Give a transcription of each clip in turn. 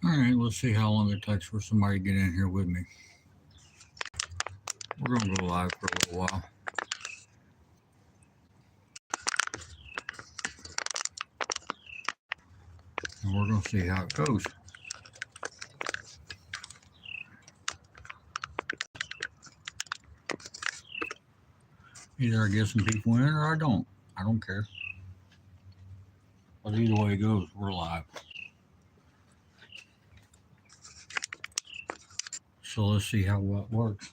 All right, let's see how long it takes for somebody to get in here with me. We're going to go live for a little while, and we're going to see how it goes. Either I get some people in or I don't. I don't care. But either way it goes, we're live. So let's see how well it works.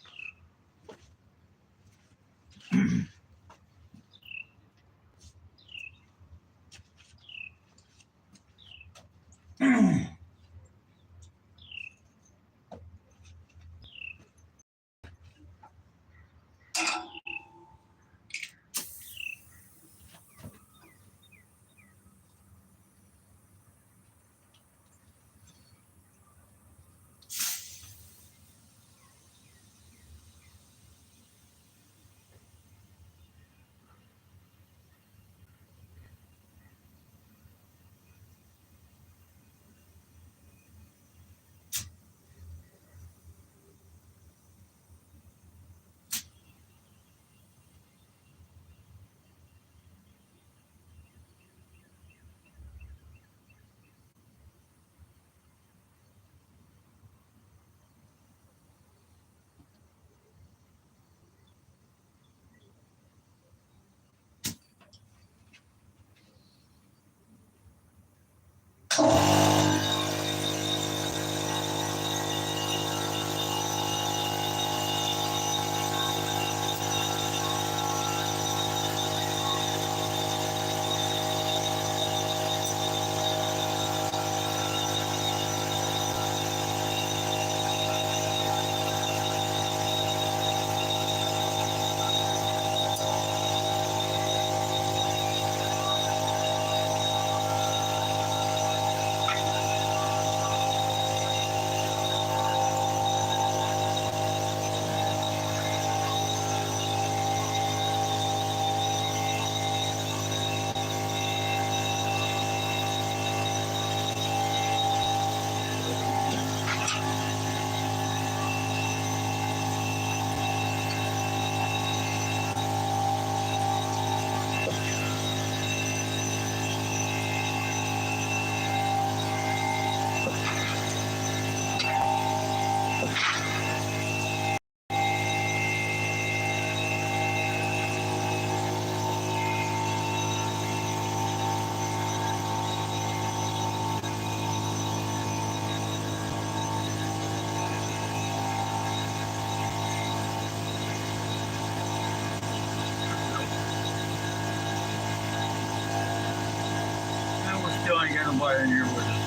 And we're still ain't got nobody in here with us.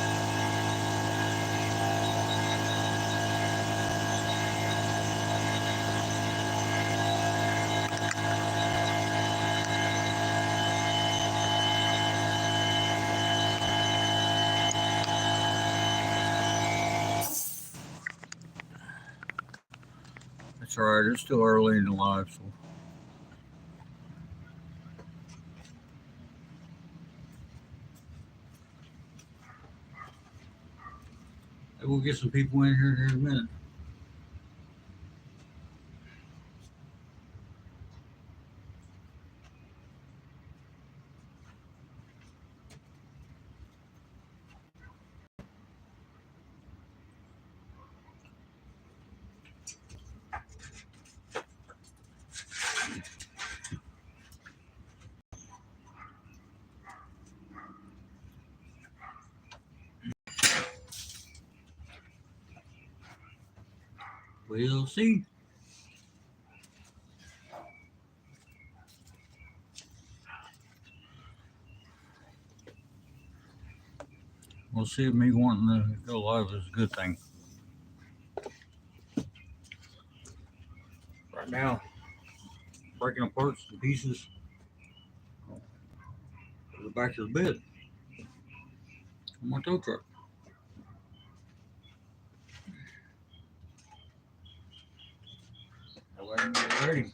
That's all right. It's still early in the live, so we'll get some people in here in a minute. We'll see. We'll see if me wanting to go live is a good thing. Right now, breaking apart some pieces of the back of the bed on my tow truck. That way I can get ready.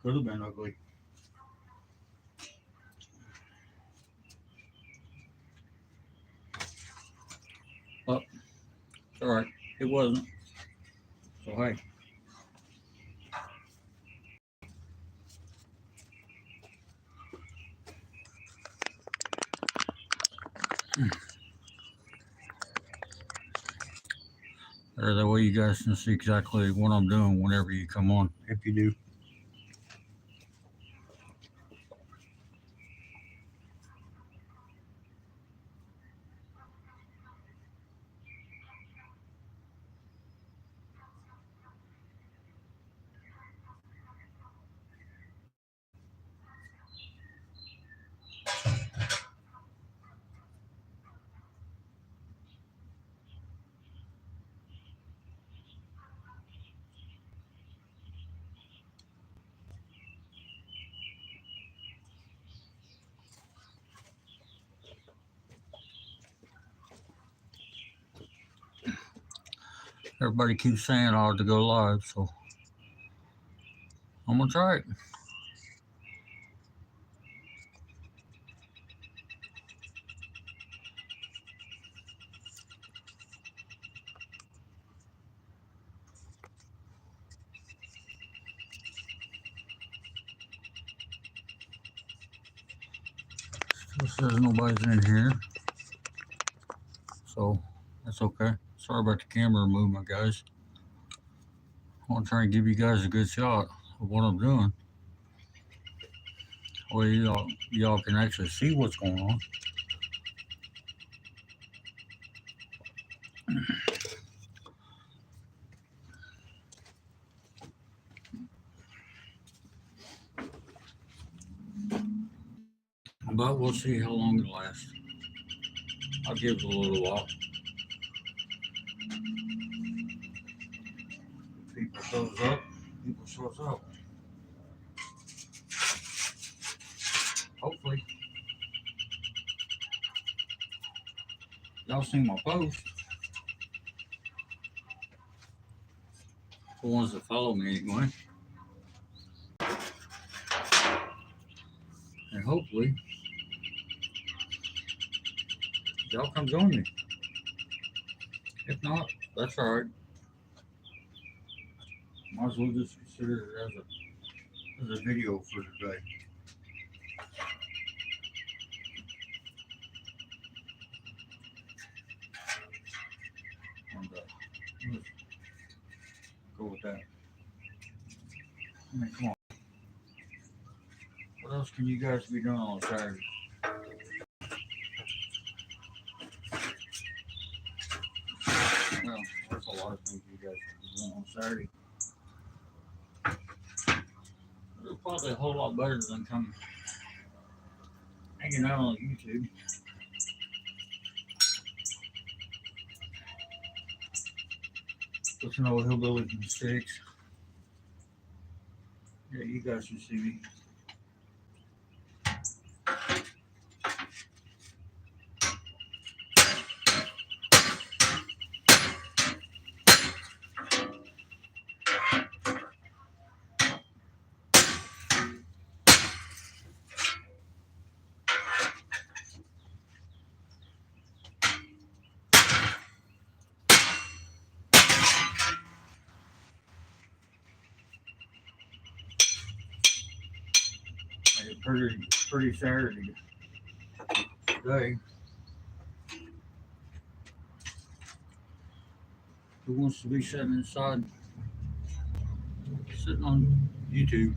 Could have been ugly. But it's all right. It wasn't. So hey. That way you guys can see exactly what I'm doing whenever you come on, if you do. Everybody keeps saying I ought to go live, so I'm gonna try it. Still says nobody's in here, so that's okay. Sorry about the camera movement, guys. I want to try and give you guys a good shot of what I'm doing. Well, y'all can actually see what's going on. But we'll see how long it lasts. I'll give it a little while. People shows up. People shows up. Hopefully. Y'all seen my post. The ones that follow me anyway. And hopefully y'all come join me. If not, that's alright. Might as well just consider it as a video for today. And let's go with that. I mean, come on. What else can you guys be doing on Saturday? Well, there's a lot of things you guys can be doing on Saturday. They're probably a whole lot better than coming hanging out on YouTube. Listen to old hillbillies and sticks. Yeah, you guys can see me. Pretty Saturday today. Who wants to be sitting inside, sitting on YouTube,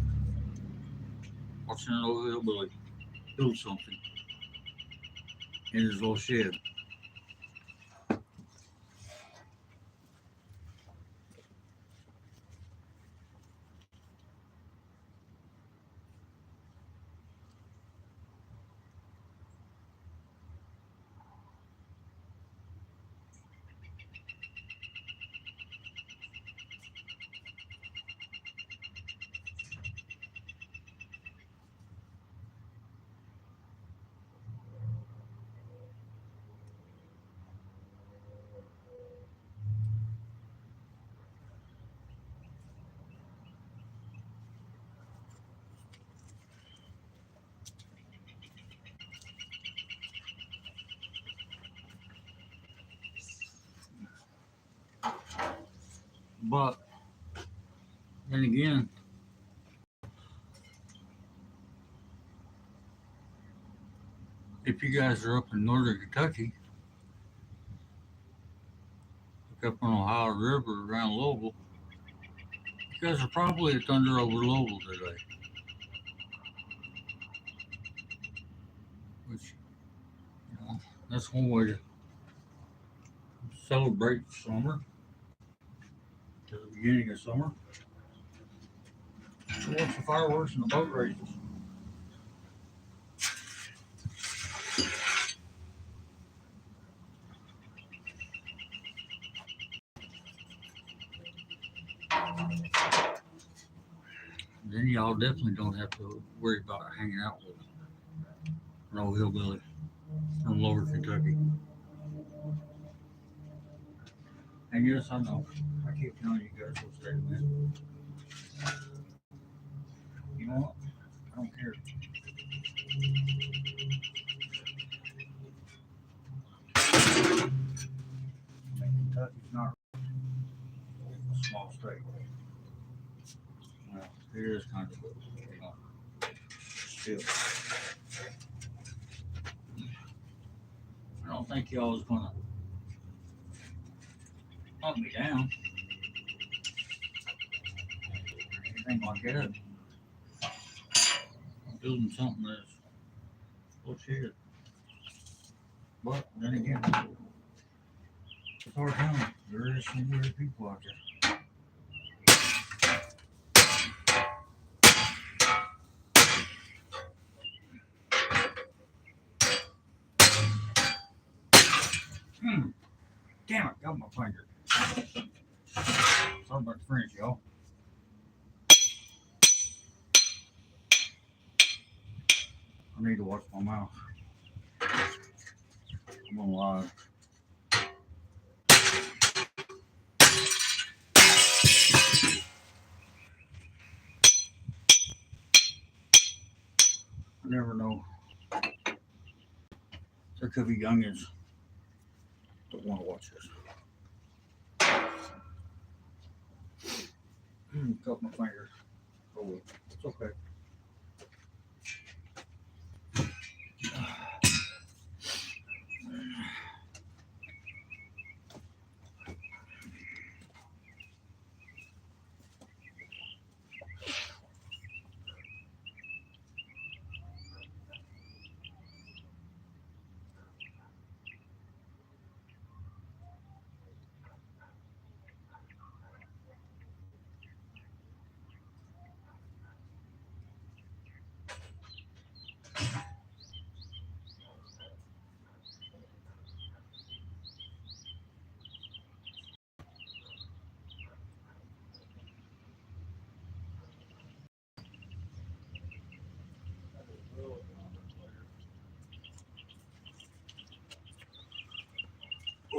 watching an old hillbilly build something in his little shed? But then again, if you guys are up in northern Kentucky, like up on Ohio River around Louisville, you guys are probably at thunder over Louisville today. Which, that's one way to celebrate summer, to the beginning of summer. To watch the fireworks and the boat races. Then y'all definitely don't have to worry about hanging out with an old hillbilly from lower Kentucky. And yes, I know. I keep telling you guys what's that, man. You know what? I don't care. I mean, Kentucky's not a small state. Well, it is kind of, still. I don't think y'all is gonna hunt me down. Anything like that. I'm building something that's bullshit. But then again, it's hard telling. There is some weird people out there. Damn it, got my finger. Sorry about the French, y'all. I need to watch my mouth. I'm gonna lie. I never know. There could be youngins that want to watch this. Cut my finger. Oh, it's okay.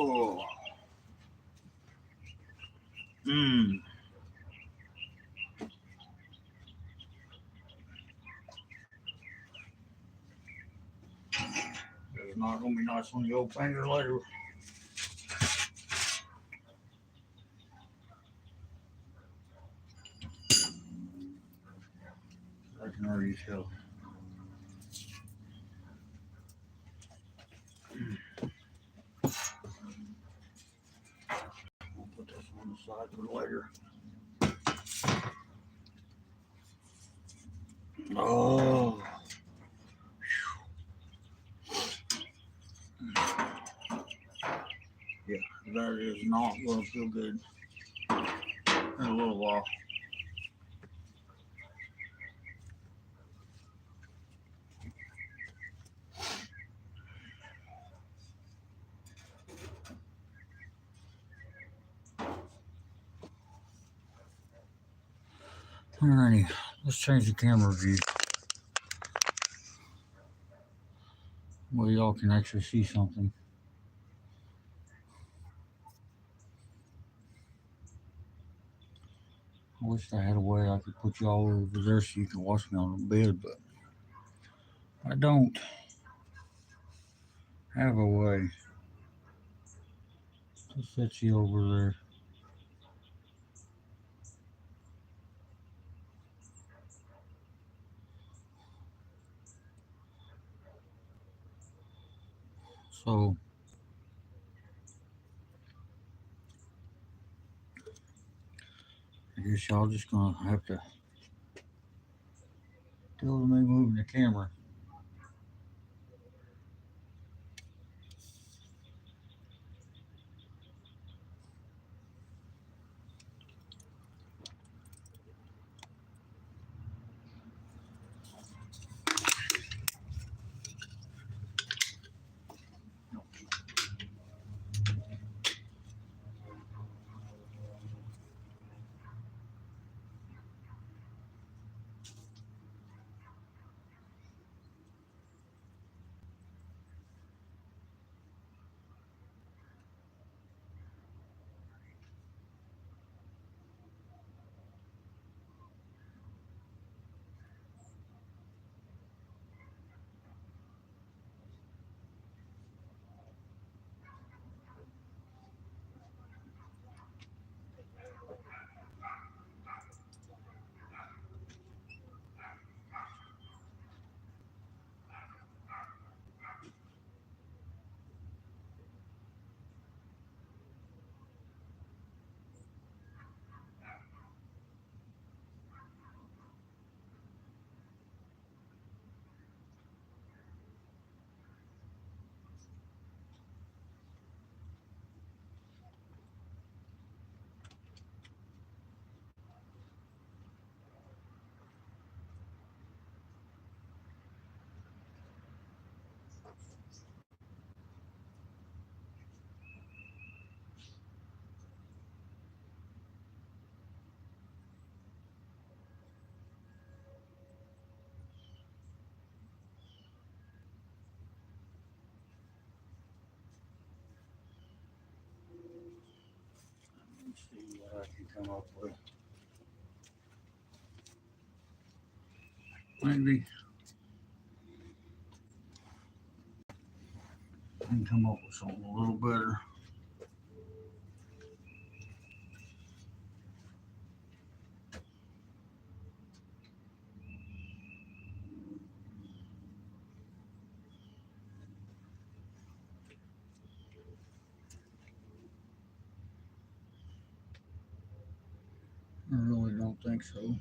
Oh. It's not gonna be nice on the old finger later. I can already tell. I'll put this on the side for later. Oh. Yeah, that is not going to feel good in a little while. Alrighty, let's change the camera view. Well, y'all can actually see something. I wish I had a way I could put y'all over there so you can watch me on the bed, but I don't have a way to set you over there. So I guess y'all just gonna have to deal with me moving the camera. Let's see what I can come up with. Maybe I can come up with something a little better. I really don't think so.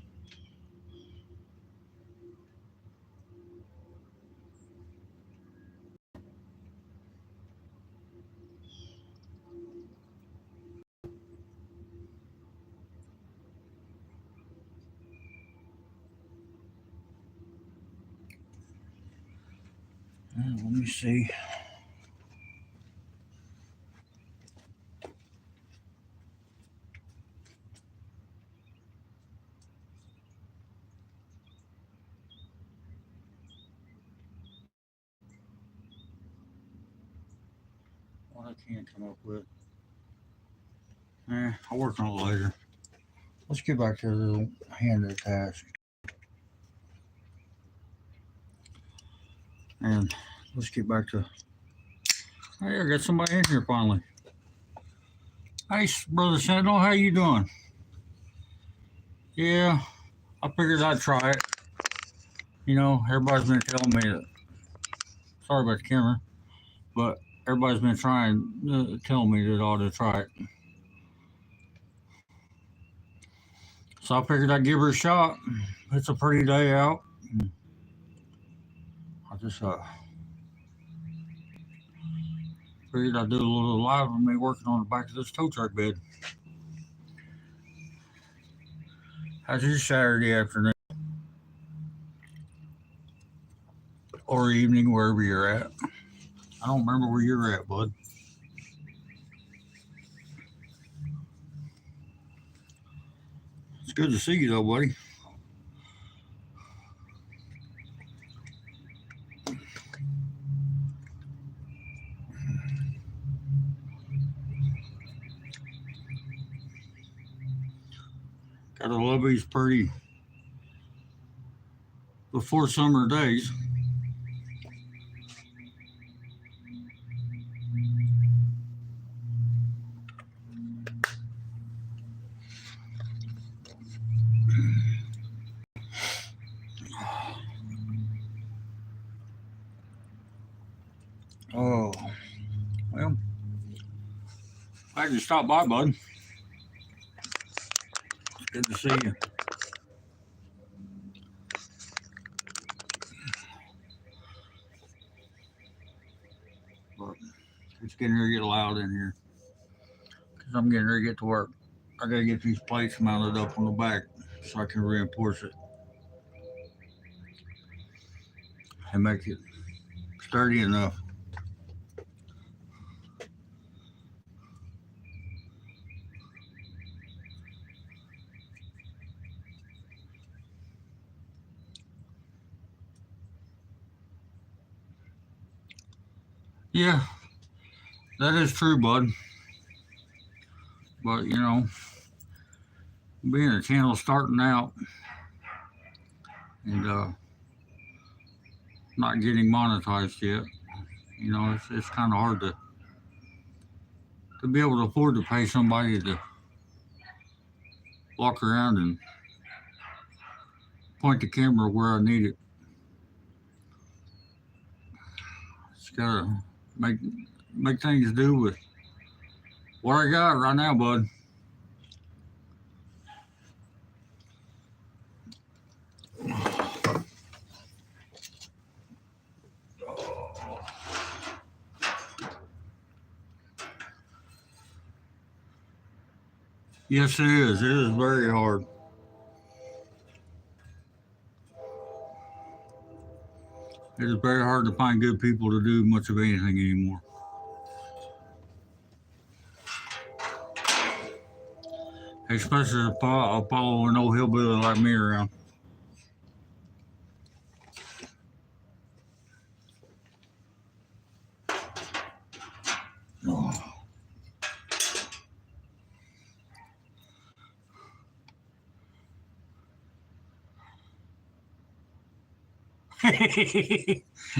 Let me see. What I can come up with. I'll work on it later. Let's get back to the hand of the task. And let's get back to. Hey, I got somebody in here finally. Hey, Brother Sentinel, how you doing? Yeah, I figured I'd try it. You know, everybody's been telling me that. Sorry about the camera, but everybody's been telling me that I ought to try it. So I figured I'd give her a shot. It's a pretty day out. I just figured I'd do a little live of me working on the back of this tow truck bed. How's your Saturday afternoon or evening, wherever you're at? I don't remember where you're at, bud. It's good to see you, though, buddy. Gotta love these pretty before summer days. Oh, Well, glad you stopped by, bud. It's good to see you. But it's getting ready to get loud in here because I'm getting ready to get to work. I gotta get these plates mounted up on the back so I can reinforce it and make it sturdy enough. Yeah, that is true, bud. But being a channel starting out and not getting monetized yet, it's kind of hard to be able to afford to pay somebody to walk around and point the camera where I need it. It's gotta make make things do with what I got right now, bud. Yes, it is. It is very hard. It is very hard to find good people to do much of anything anymore. Especially if I follow an old hillbilly like me around.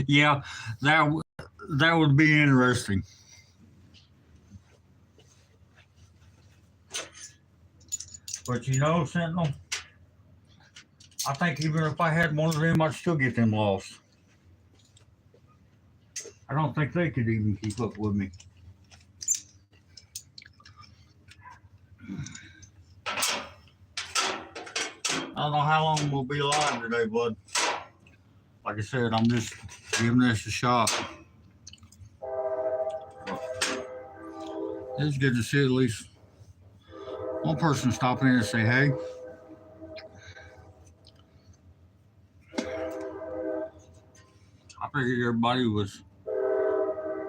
Yeah, that would be interesting. But Sentinel, I think even if I had one of them, I'd still get them lost. I don't think they could even keep up with me. I don't know how long we'll be live today, bud. Like I said, I'm just giving this a shot. It's good to see at least one person stop in and say, hey. I figured everybody was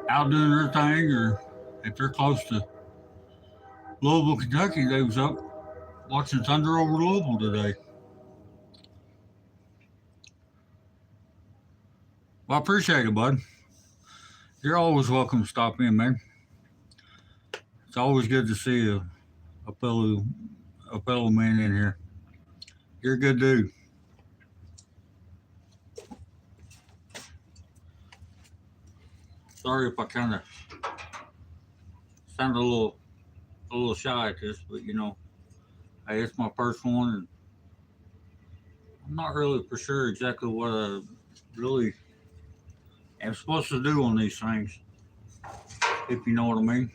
out doing their thing, or if they're close to Louisville, Kentucky, they was up watching Thunder over Louisville today. Well, I appreciate it, bud. You're always welcome to stop in, man. It's always good to see a fellow man in here. You're a good dude. Sorry if I kind of sound a little shy at this, but hey, it's my first one, and I'm not really for sure exactly what I really am supposed to do on these things, if you know what I mean.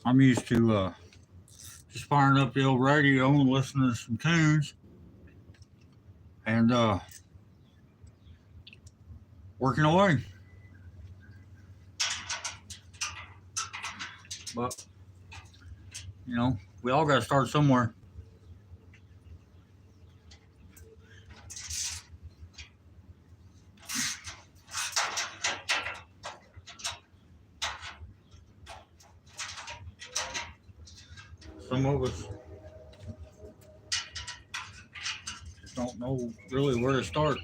I'm used to just firing up the old radio and listening to some tunes and working away. But, we all got to start somewhere. Some of us just don't know really where to start.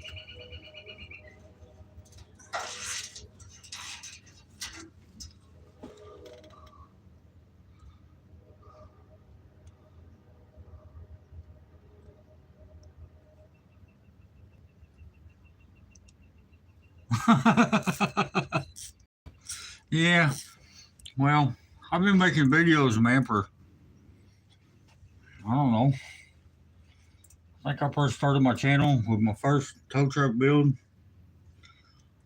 Yeah, well, I've been making videos, man, for I don't know, I think I first started my channel with my first tow truck build. I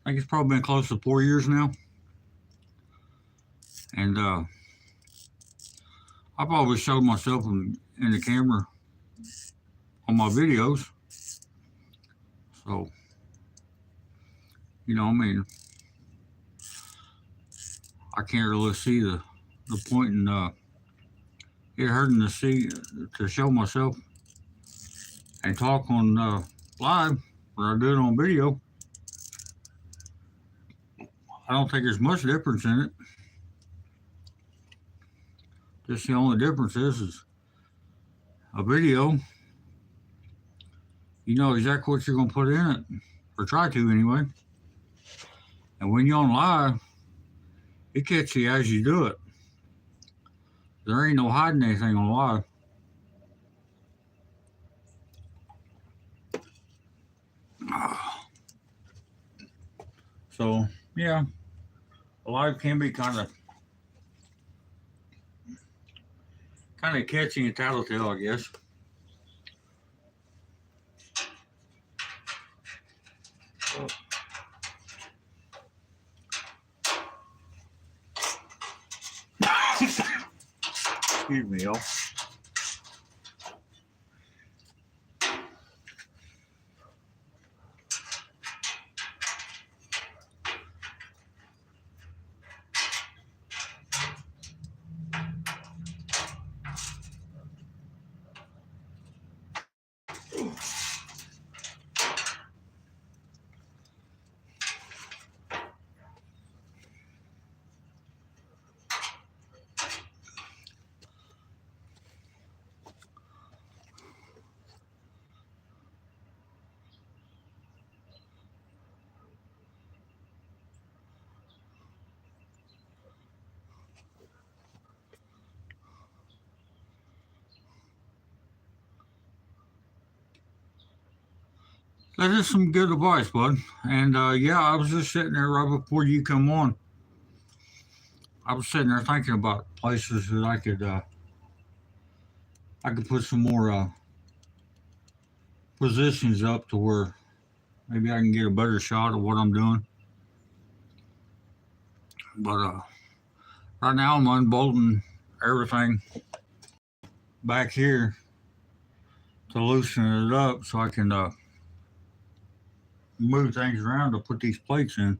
think it's probably been close to 4 years now. And I've always showed myself in the camera on my videos. So, I mean, I can't really see the point in it hurting to show myself and talk on live when I do it on video. I don't think there's much difference in it. Just the only difference is a video. You know exactly what you're going to put in it, or try to anyway. And when you're on live, it catches you as you do it. There ain't no hiding anything on live. So, yeah, live can be kind of catching a tattletale, I guess. Excuse me, y'all. That is some good advice, bud. And yeah, I was just sitting there right before you come on. I was sitting there thinking about places that I could put some more positions up to where maybe I can get a better shot of what I'm doing. But right now I'm unbolting everything back here to loosen it up so I can move things around to put these plates in.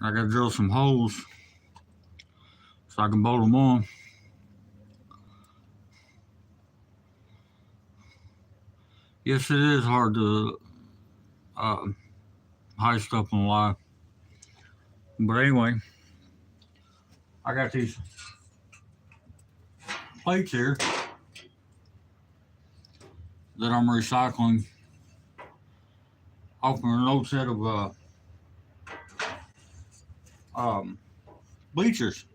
I got to drill some holes so I can bolt them on. Yes, it is hard to hide stuff on live. But anyway, I got these plates here that I'm recycling off of an old set of bleachers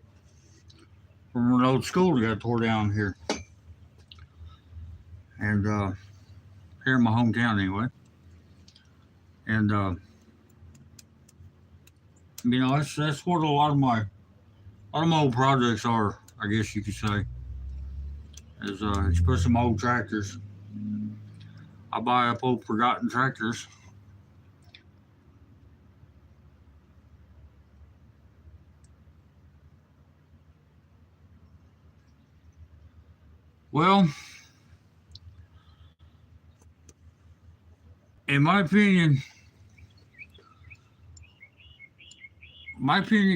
from an old school that got tore down here. And here in my hometown anyway. And that's what a lot of my old projects are, I guess you could say. Is especially my old tractors. I buy up old forgotten tractors. Well, in my opinion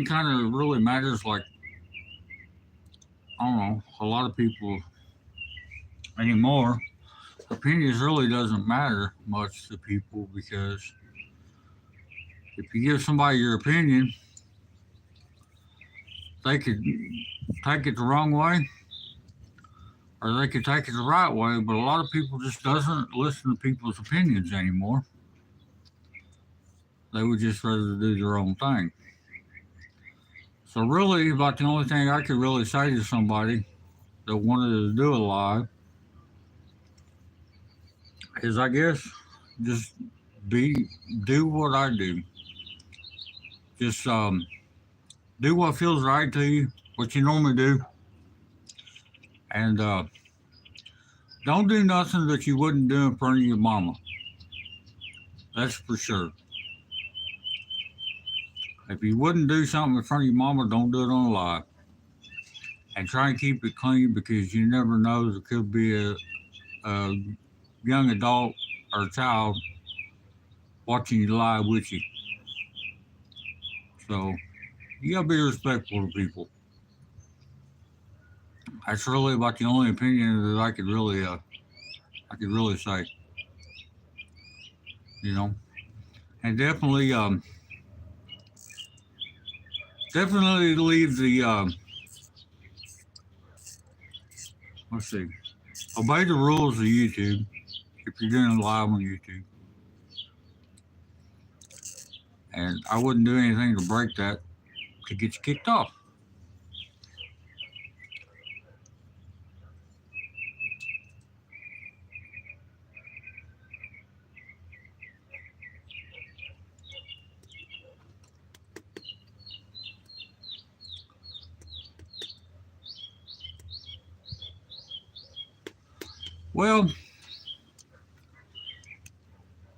kind of really matters. Like, I don't know, a lot of people anymore, opinions really doesn't matter much to people, because if you give somebody your opinion, they could take it the wrong way or they could take it the right way. But a lot of people just doesn't listen to people's opinions anymore. They would just rather do their own thing. So really, about the only thing I could really say to somebody that wanted to do it live is, I guess, just do what I do. Just do what feels right to you, what you normally do, and Don't do nothing that you wouldn't do in front of your mama. That's for sure. If you wouldn't do something in front of your mama, don't do it on live. And try and keep it clean because you never know. There could be a young adult or child watching you live with you. So you gotta be respectful to people. That's really about the only opinion that I could really say. You know, and definitely leave the let's see, obey the rules of YouTube if you're doing live on YouTube. And I wouldn't do anything to break that to get you kicked off. Well,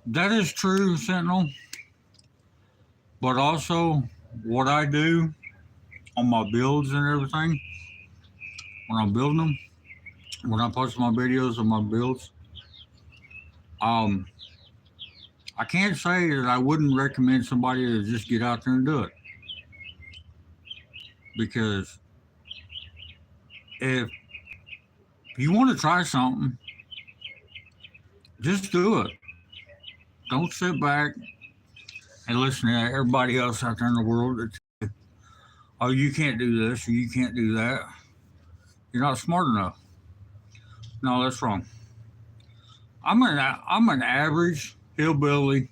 that is true, Sentinel. But also, what I do on my builds and everything, when I'm building them, when I post my videos of my builds, um, I can't say that I wouldn't recommend somebody to just get out there and do it. Because if you want to try something, just do it. Don't sit back and listen to everybody else out there in the world that, oh, you can't do this or you can't do that. You're not smart enough. No, that's wrong. I'm an average hillbilly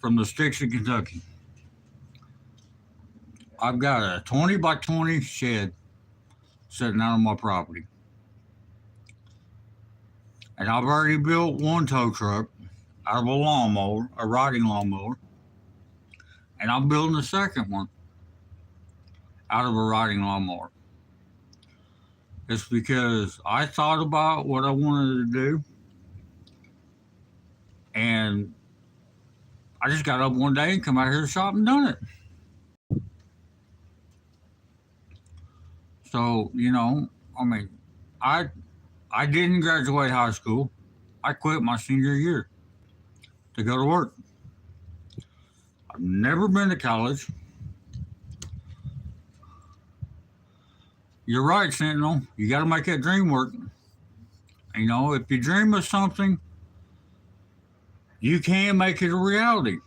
from the sticks of Kentucky. I've got a 20 by 20 shed sitting out on my property. And I've already built one tow truck out of a lawnmower, a riding lawnmower. And I'm building a second one out of a riding lawnmower. It's because I thought about what I wanted to do. And I just got up one day and come out here to shop and done it. So, I mean, I I didn't graduate high school. I quit my senior year to go to work. I've never been to college. You're right, Sentinel. You got to make that dream work. If you dream of something, you can make it a reality.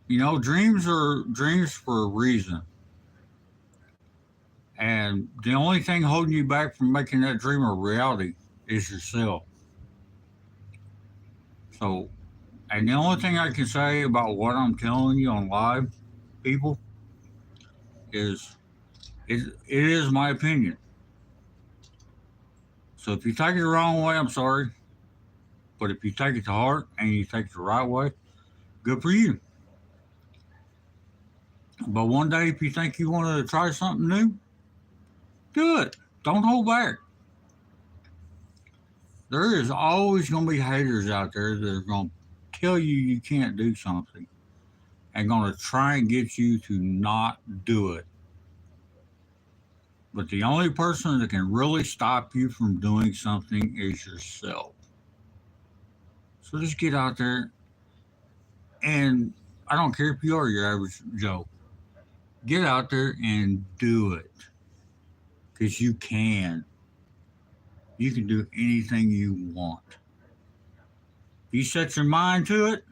Dreams are dreams for a reason. And the only thing holding you back from making that dream a reality is yourself. So, and the only thing I can say about what I'm telling you on live, people, is it is my opinion. So if you take it the wrong way, I'm sorry. But if you take it to heart and you take it the right way, good for you. But one day, if you think you want to try something new, do it. Don't hold back. There is always going to be haters out there that are going to tell you can't do something and going to try and get you to not do it. But the only person that can really stop you from doing something is yourself. So just get out there and I don't care if you are your average Joe. Get out there and do it. Because you can. You can do anything you want. If you set your mind to it,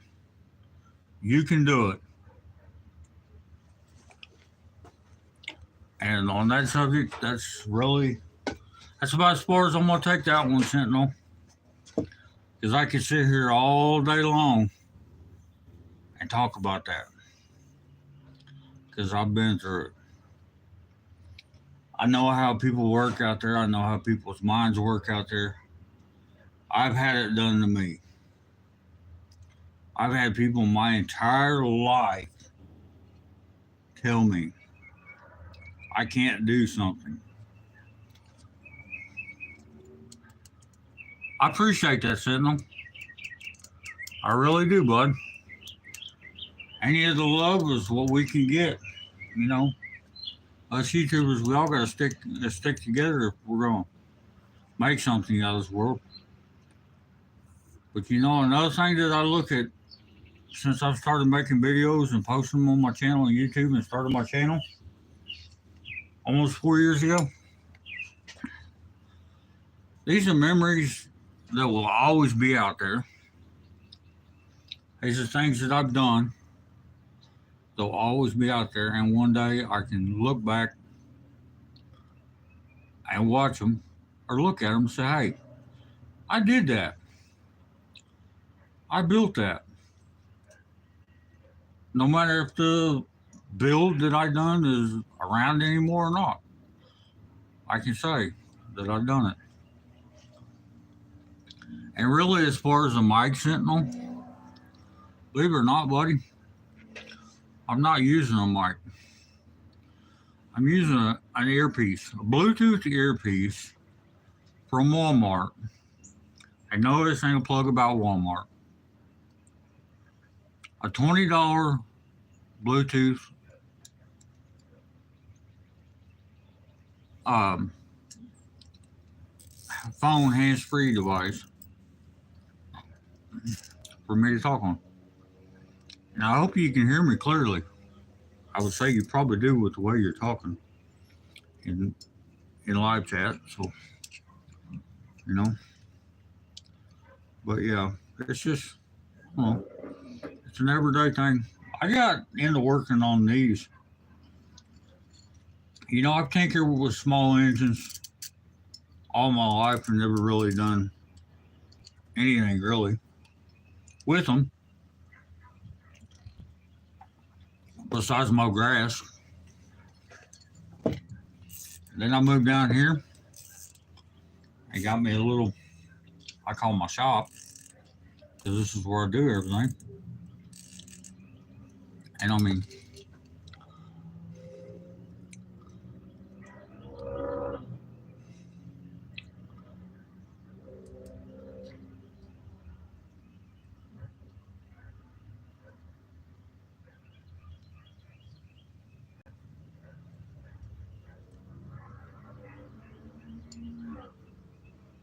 you can do it. And on that subject, that's about as far as I'm going to take that one, Sentinel. Because I could sit here all day long and talk about that. Because I've been through it. I know how people work out there. I know how people's minds work out there. I've had it done to me. I've had people my entire life tell me I can't do something. I appreciate that, Sentinel. I really do, bud. Any of the love is what we can get. You know, us YouTubers, we all got to stick together if we're going to make something out of this world. But you know, another thing that I look at since I've started making videos and posting them on my channel on YouTube and started my channel almost 4 years ago, these are memories that will always be out there. These are things that I've done. They'll always be out there, and one day I can look back and watch them or look at them and say, hey, I did that. I built that. No matter if the build that I done is around anymore or not, I can say that I've done it. And really, as far as the mic Sentinel, believe it or not, buddy, I'm not using a mic. I'm using an earpiece, a Bluetooth earpiece from Walmart. I know this ain't a plug about Walmart. A $20 Bluetooth phone hands-free device for me to talk on. Now, I hope you can hear me clearly. I would say you probably do with the way you're talking in live chat. So, you know. But yeah, it's just, well, it's an everyday thing. I got into working on these. You know, I've tinkered with small engines all my life and never really done anything really with them besides mow grass. Then I moved down here and got me a little, I call my shop, because this is where I do everything. And I mean,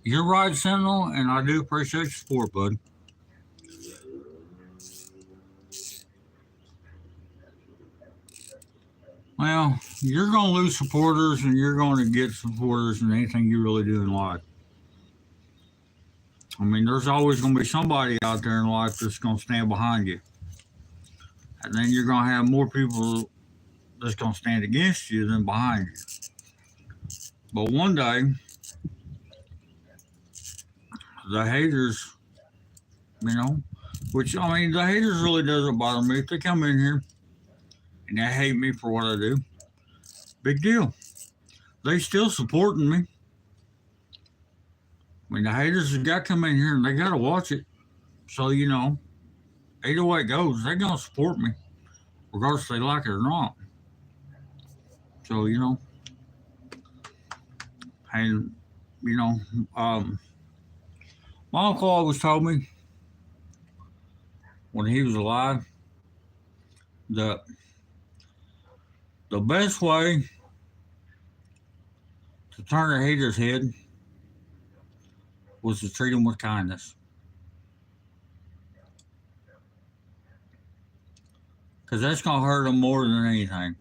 you're right, Sentinel, and I do appreciate your support, bud. Well, you're going to lose supporters and you're going to get supporters in anything you really do in life. I mean, there's always going to be somebody out there in life that's going to stand behind you. And then you're going to have more people that's going to stand against you than behind you. But one day, the haters, you know, which, I mean, the haters really doesn't bother me. If they come in here and they hate me for what I do, big deal. They still supporting me. I mean, the haters have got to come in here and they got to watch it. So, you know, either way it goes, they're going to support me, regardless if they like it or not. So, you know, and, you know, my uncle always told me when he was alive that the best way to turn a hater's head was to treat them with kindness. Because that's going to hurt them more than anything.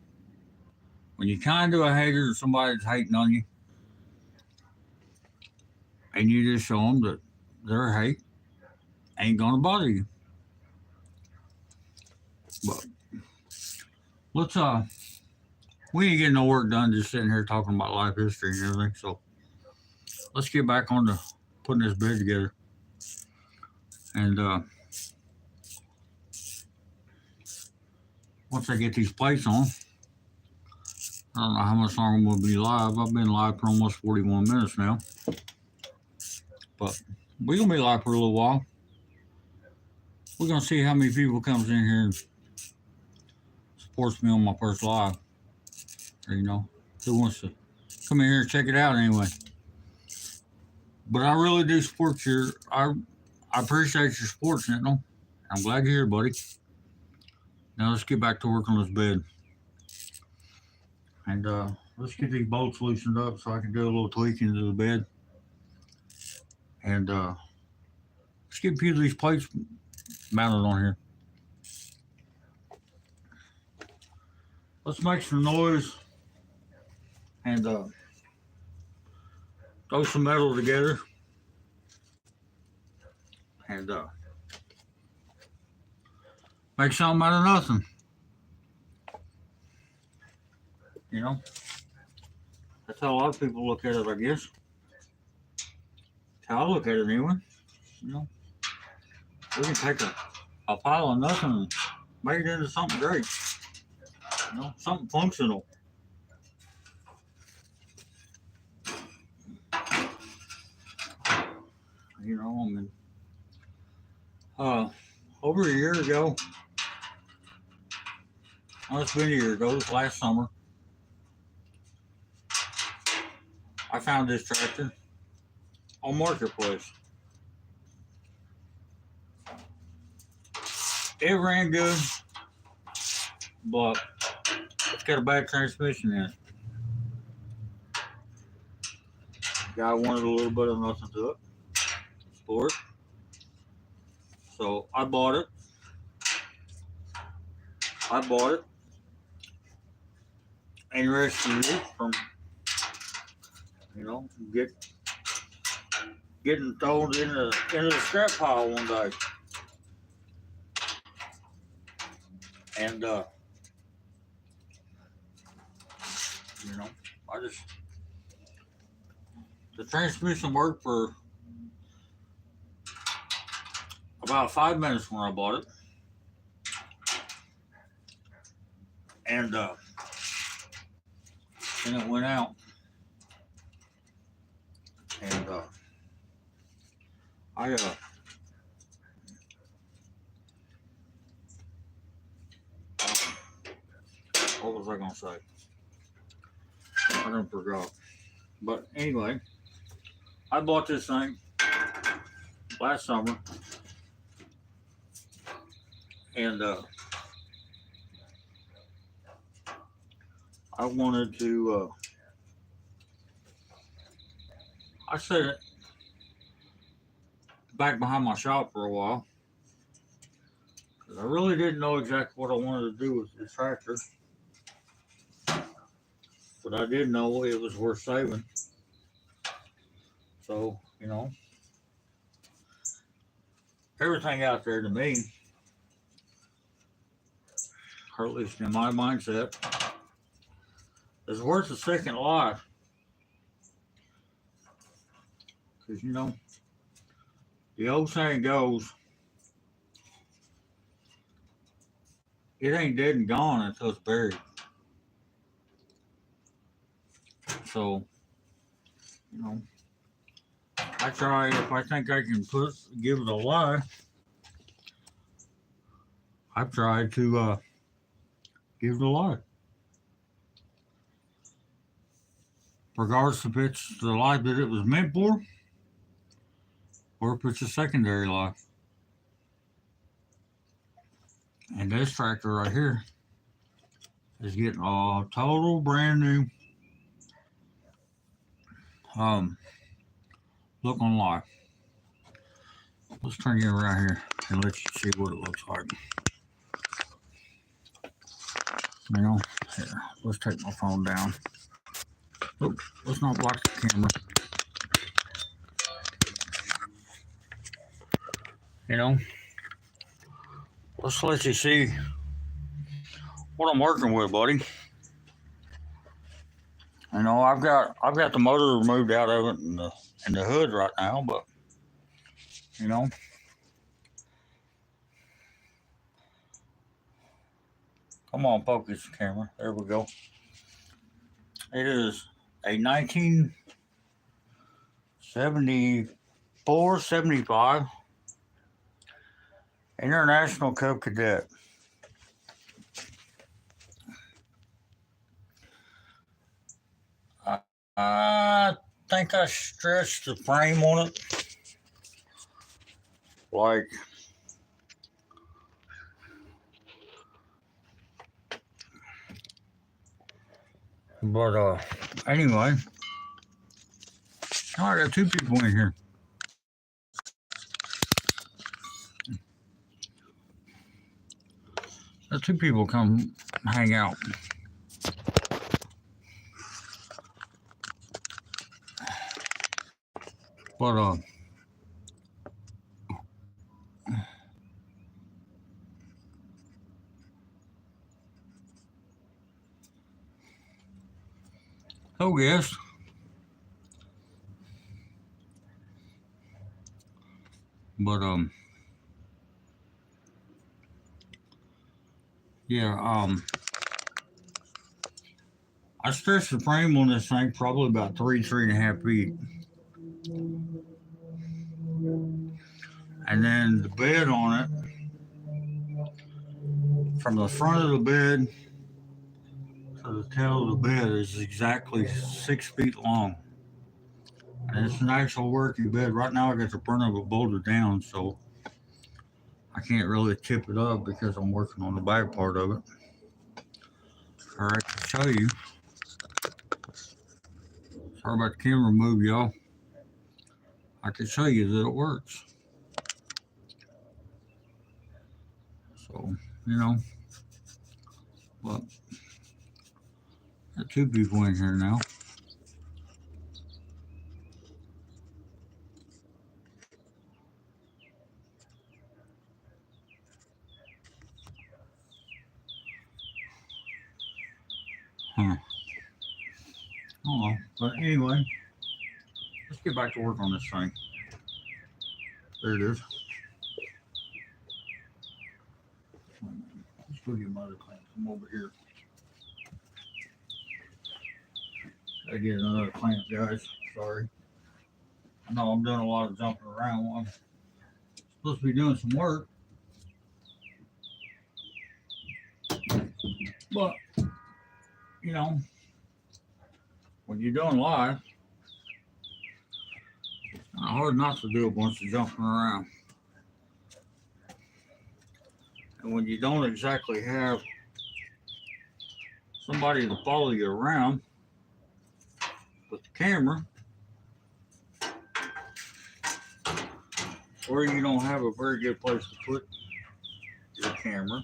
When you're kind to a hater or somebody that's hating on you, and you just show them that their hate ain't going to bother you. But let's, we ain't getting no work done just sitting here talking about life history and everything. So let's get back on to putting this bed together. And once I get these plates on, I don't know how much longer I'm going to be live. I've been live for almost 41 minutes now. But we're going to be live for a little while. We're going to see how many people comes in here and supports me on my first live. Or, you know, who wants to come in here and check it out anyway. But I really do support your. I appreciate your support, Sentinel. I'm glad you're here, buddy. Now let's get back to work on this bed, and let's get these bolts loosened up so I can do a little tweaking to the bed, and let's get a few of these plates mounted on here. Let's make some noise and throw some metal together, and make something out of nothing. You know, that's how a lot of people look at it, I guess. That's how I look at it anyway. You know, we can take a pile of nothing and make it into something great. You know, something functional. You know, I mean, over a year ago, well, it's been a year ago, this last summer, I found this tractor on Marketplace. It ran good, but it's got a bad transmission in it. Guy wanted a little bit of nothing to it. Sport. So I bought it. And rescued it from, you know, getting thrown into the scrap pile one day. And you know, the transmission worked for about 5 minutes when I bought it. And then it went out. And what was I gonna say? I don't forgot. But anyway, I bought this thing last summer, and I wanted to. I set it back behind my shop for a while because I really didn't know exactly what I wanted to do with this tractor, but I did know it was worth saving. So, you know, everything out there to me, or at least in my mindset, is worth a second life. Because, you know, the old saying goes, it ain't dead and gone until it's buried. So, you know, I try, if I think I can give it a life, I've tried to give it a life. Regardless if it's the life that it was meant for, or if it's a secondary life. And this tractor right here is getting a total brand new look on life. Let's turn you around here and let you see what it looks like. You know, here, let's take my phone down. Oops, let's not block the camera. You know, let's let you see what I'm working with, buddy. You know, I've got the motor removed out of it and the hood right now, but you know, come on, focus the camera. There we go. It is a 1974, 75 International Cub Cadet. I think think I stretched the frame on it like anyway, I got two people in here. Got two people come hang out. But oh yes. But yeah, I stretched the frame on this thing probably about 3.5 feet. And then the bed on it, from the front of the bed to the tail of the bed, is exactly 6 feet long. And it's an actual working bed. Right now I got the front of it bolted down, so I can't really tip it up because I'm working on the back part of it. Or I can show you. Sorry about the camera move, y'all. I can show you that it works. So, but got two people in here now. Huh. Oh, but anyway, let's get back to work on this thing. There it is. Let's go get my other clamp from over here. I get another clamp, guys. Sorry. I know I'm doing a lot of jumping around. I'm supposed to be doing some work. But, when you're doing live, it's kind of hard not to do a bunch of jumping around. And when you don't exactly have somebody to follow you around with the camera, or you don't have a very good place to put your camera,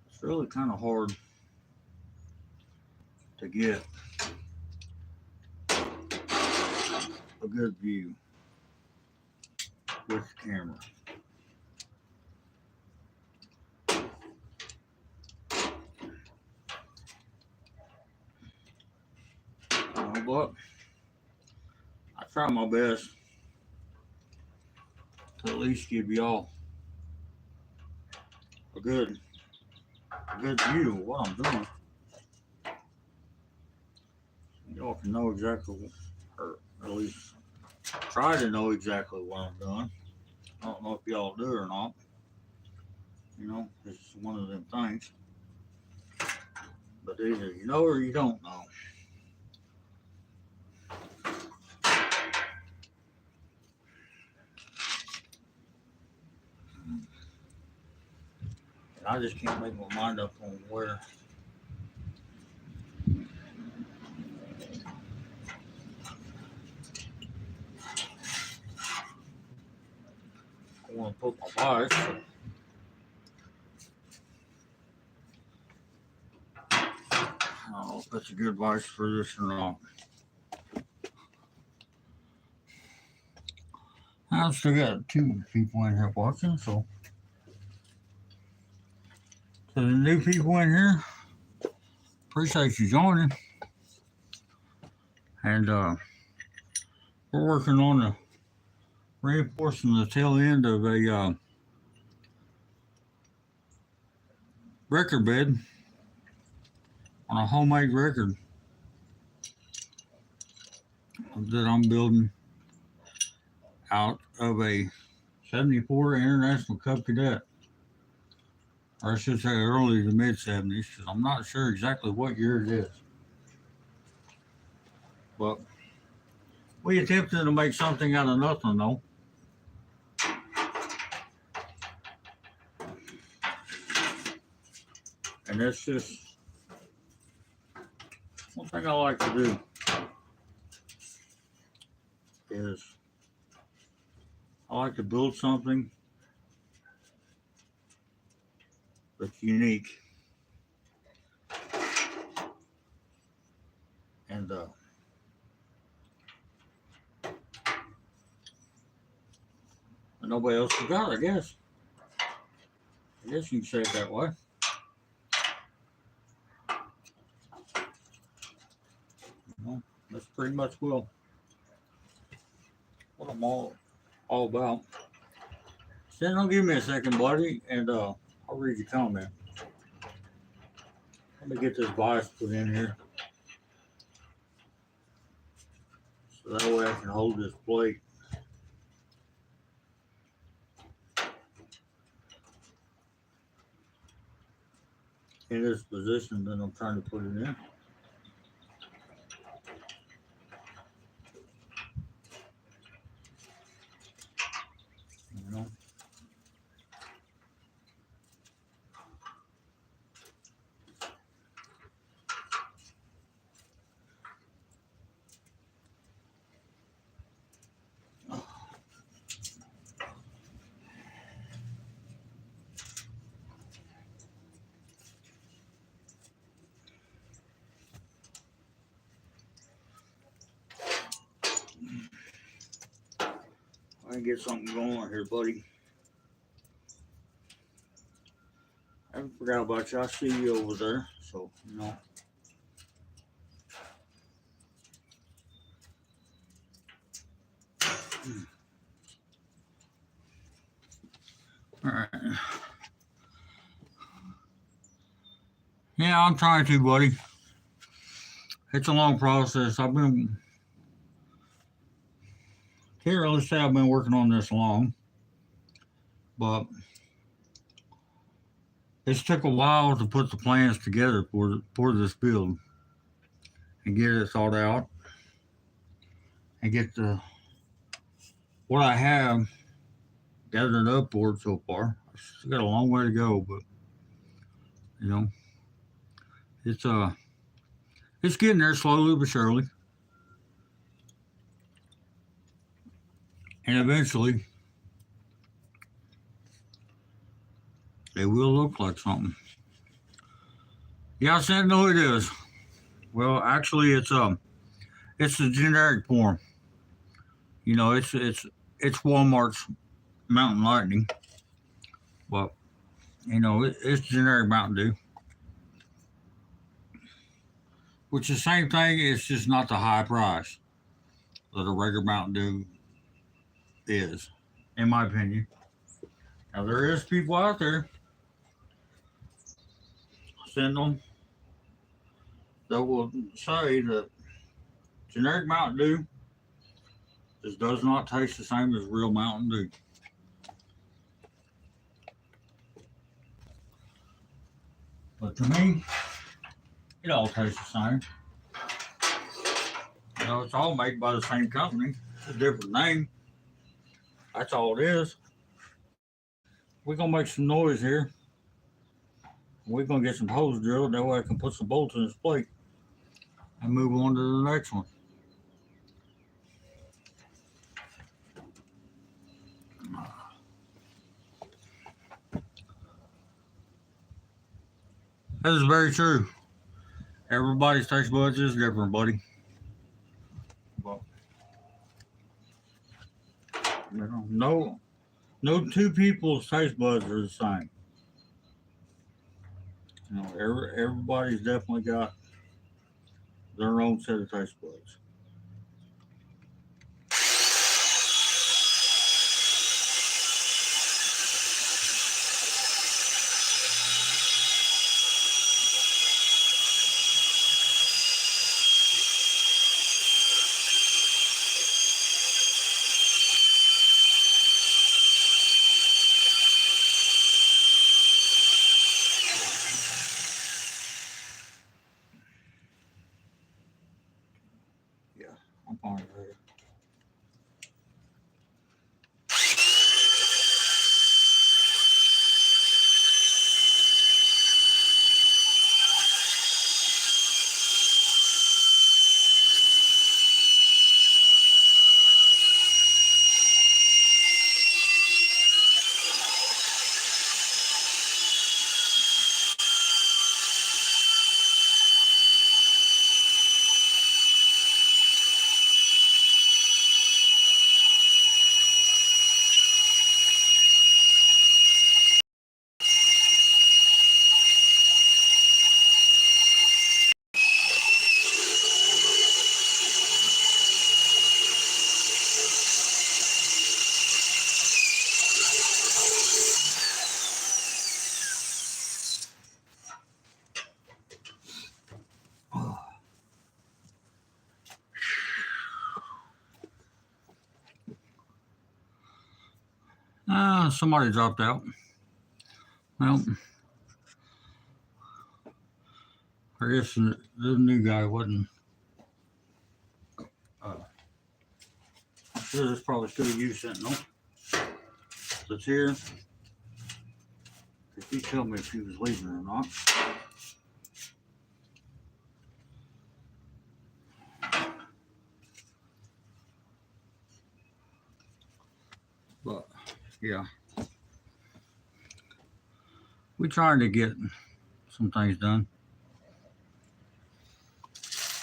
it's really kind of hard to get a good view with the camera. But I try my best to at least give y'all a good view of what I'm doing. Y'all can know exactly, or at least try to know exactly what I'm doing. I don't know if y'all do or not. It's one of them things. But either you know or you don't know. And I just can't make my mind up on where. I want to put my vise. I don't know if that's a good vise for this or not. I've still got two people in here watching, so to the new people in here, appreciate you joining. And we're working on reinforcing the tail end of a record bed on a homemade record that I'm building out of a 74 International Cub Cadet. or I should say early to mid 70s, because I'm not sure exactly what year it is. But we attempted to make something out of nothing, though. And that's just one thing I like to do is I like to build something that's unique. And nobody else forgot, I guess. I guess you can say it that way. Well, that's pretty much what I'm all about. So don't give me a second, buddy, and I'll read your comment. Let me get this vise put in here. So that way I can hold this plate in this position that I'm trying to put it in. You know? I can get something going here, buddy. I haven't forgot about you. I see you over there, so you know. All right. Yeah, I'm trying to, buddy. It's a long process. Can't really say I've been working on this long, but it's took a while to put the plans together for this build and get it thought out and get what I have gathered up for it so far. I still got a long way to go, but you know, it's it's getting there slowly but surely, and eventually it will look like something. Yeah, I said no, it is. Well, actually, it's the generic form. You know, it's Walmart's Mountain Lightning, but you know, it's generic Mountain Dew, which is the same thing. It's just not the high price that a regular Mountain Dew is, in my opinion. Now there is people out there send them that will say that generic Mountain Dew just does not taste the same as real Mountain Dew. But to me, it all tastes the same. You know, it's all made by the same company. It's a different name. That's all it is. We're gonna make some noise here. We're gonna get some holes drilled. That way I can put some bolts in this plate and move on to the next one. That is very true. Everybody's taste buds is different, buddy. But you know, no two people's taste buds are the same. You know, everybody's definitely got their own set of taste buds. I'm fine with it. Somebody dropped out. Well, I guess the new guy wasn't. This probably should have used Sentinel. That's here. If you tell me if he was leaving or not. But yeah, we trying to get some things done.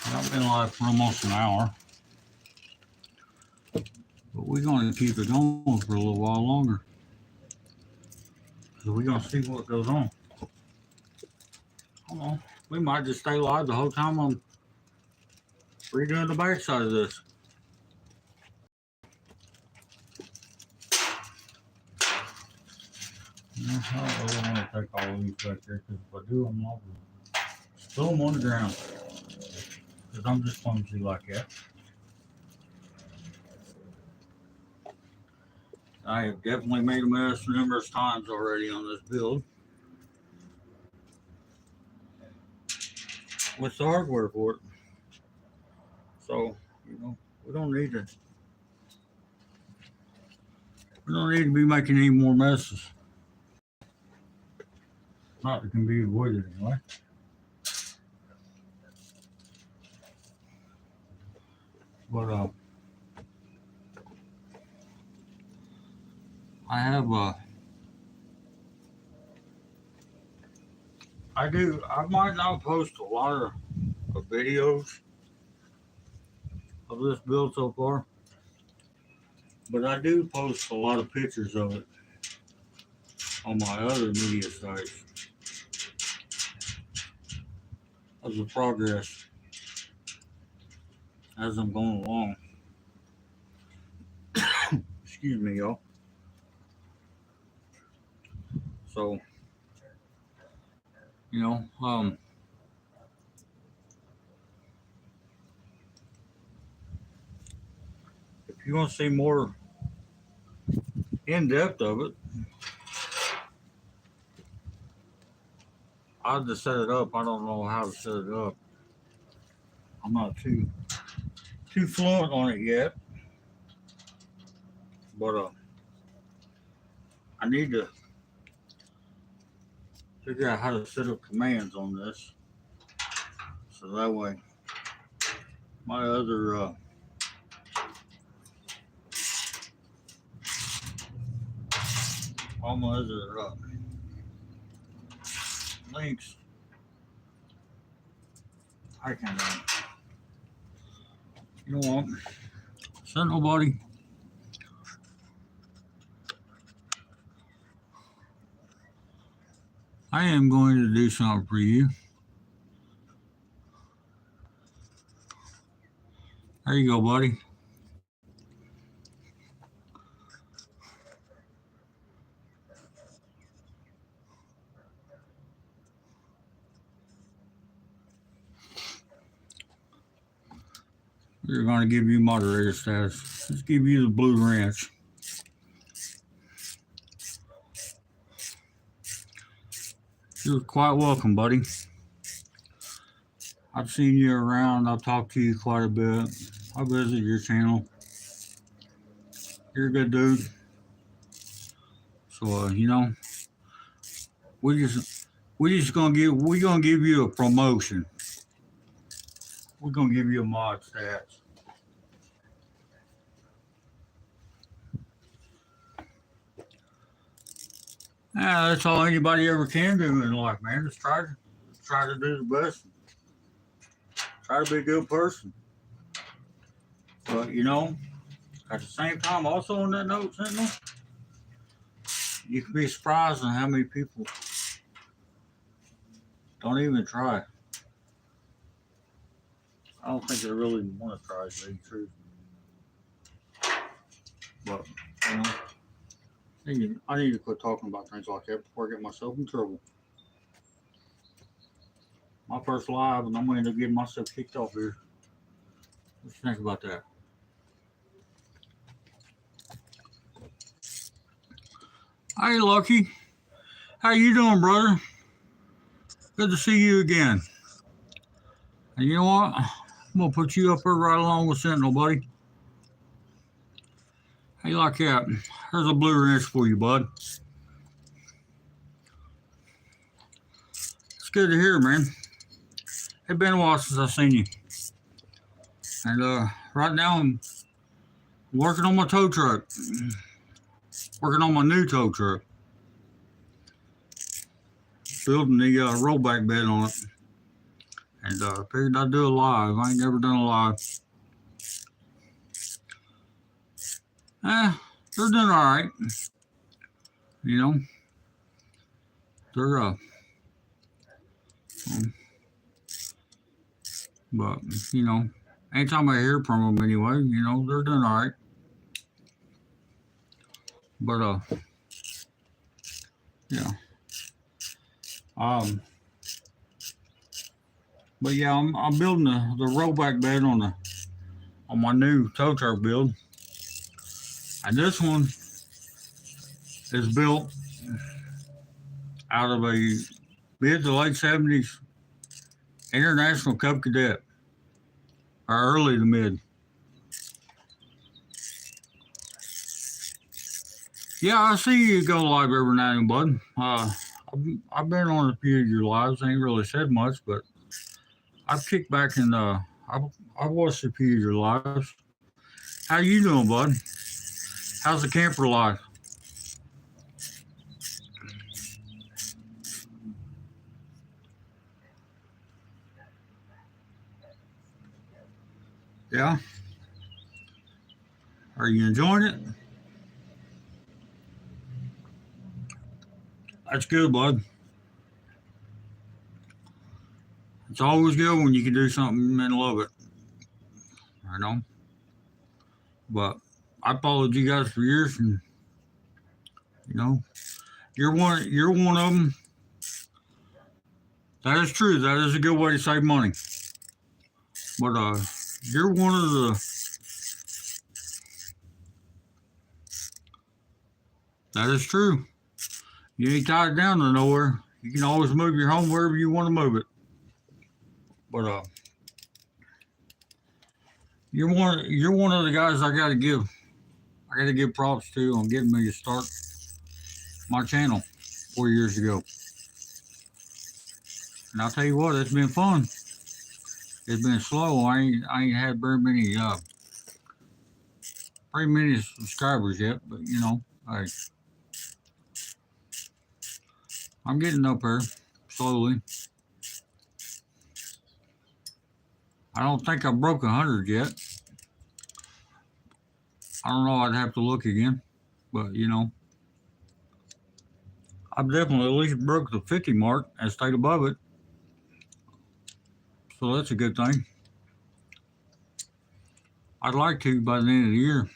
I've been live for almost an hour, but we're going to keep it going for a little while longer. So we're going to see what goes on. Hold on. We might just stay live the whole time I'm redoing the back side of this. I don't really want to take all of these back there because if I do, I'm liable to spill them on the ground. Because I'm just clumsy like that. I have definitely made a mess numerous times already on this build. With the hardware for it. So, you know, we don't need to be making any more messes. Not that can be avoided anyway. But I have I might not post a lot of videos of this build so far, but I do post a lot of pictures of it on my other media sites of the progress as I'm going along. Excuse me, y'all. So, you know, if you want to see more in depth of it, I'll just set it up. I don't know how to set it up. I'm not too fluent on it yet, but I need to figure out how to set up commands on this, so that way my other all my other links I can you know what, send nobody. I am going to do something for you. There you go, buddy. We're going to give you moderator status. Let's give you the Blue Ranch. You're quite welcome, buddy. I've seen you around. I've talked to you quite a bit. I visit your channel. You're a good dude. So we're gonna give you a promotion. We're gonna give you a mod stats. Yeah, that's all anybody ever can do in life, man. Just try to do the best. Try to be a good person. But at the same time, also on that note, Sentinel, you can be surprised on how many people don't even try. I don't think they really want to try, to be true. But I need to quit talking about things like that before I get myself in trouble. My first live, and I'm going to end up getting myself kicked off here. What you think about that? Hey, Lucky. How you doing, brother? Good to see you again. And you know what? I'm going to put you up here right along with Sentinel, buddy. How you like that? There's a blue wrench for you, bud. It's good to hear, man. It's been a while since I've seen you. And right now I'm working on my tow truck. Working on my new tow truck. Building the rollback bed on it. And figured I'd do a live. I ain't never done a live. They're doing alright. They're but anytime I hear from them anyway, they're doing alright. But yeah. But yeah, I'm building the rollback bed on my new tow truck build. And this one is built out of a mid to late 70s International Cub Cadet, or early to mid. Yeah, I see you go live every now and then, bud. I've been on a few of your lives. I ain't really said much, but I've kicked back and I've watched a few of your lives. How you doing, bud? How's the camper life? Yeah? Are you enjoying it? That's good, bud. It's always good when you can do something and love it. But I followed you guys for years, and you're one of them. That is true. That is a good way to save money. But you're one of the. That is true. You ain't tied down to nowhere. You can always move your home wherever you want to move it. But you're one of the guys I got to give props to on getting me to start my channel 4 years ago. And I'll tell you what, it's been fun. It's been slow. I ain't had very many subscribers yet, but hey, I'm getting up there slowly. I don't think I broke 100 yet. I don't know. I'd have to look again, but I've definitely at least broke the 50 mark and stayed above it. So that's a good thing. I'd like to by the end of the year.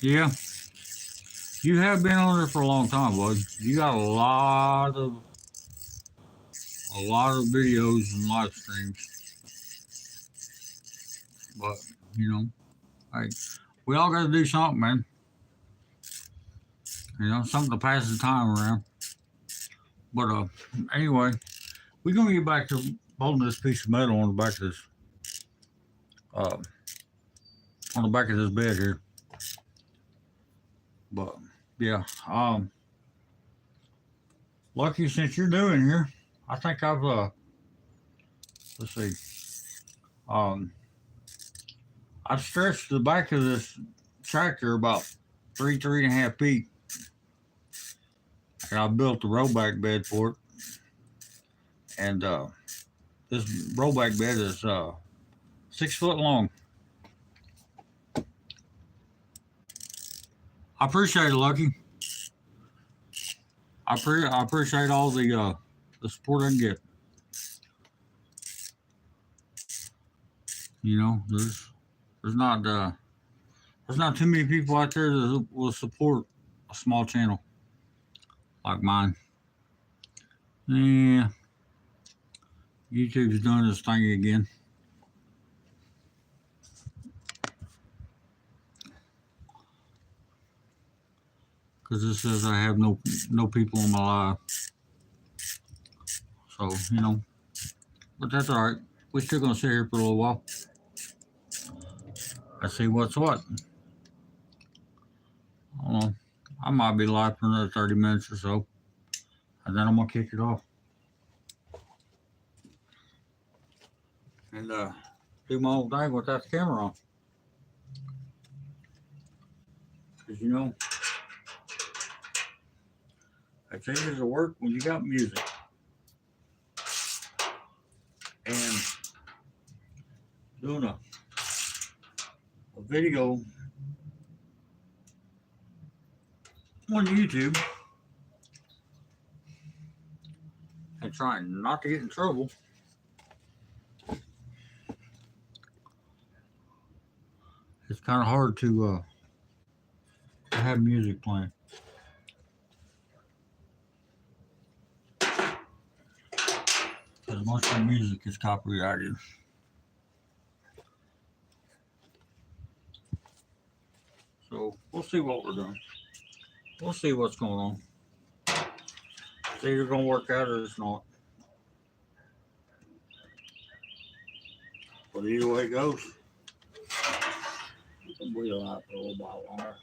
Yeah. You have been on there for a long time, bud. You got a lot of videos and live streams. But, hey, we all got to do something, man. Something to pass the time around. But anyway, we're going to get back to holding this piece of metal on the back of this on the back of this bed here. But yeah, Lucky, since you're new in here, I think I've let's see, um, I've stretched the back of this tractor about 3.5 feet, and I built the rollback bed for it. And this rollback bed is 6 foot long. I appreciate it, Lucky. I appreciate all the support I can get. You know, there's not there's not too many people out there that will support a small channel like mine. Yeah, YouTube's doing this thing again. Because it says I have no people on my live. So, you know, but that's all right. We're still going to sit here for a little while. Let's see what's what. I don't know. I might be live for another 30 minutes or so. And then I'm going to kick it off. And do my own thing without the camera on. Because, you know, it's easier to work when you got music. And doing a video on YouTube and trying not to get in trouble. It's kind of hard to have music playing. Because most of the music is copyrighted. So we'll see what we're doing. We'll see what's going on. It's either going to work out or it's not. But either way it goes, we'll be alive for a little while longer.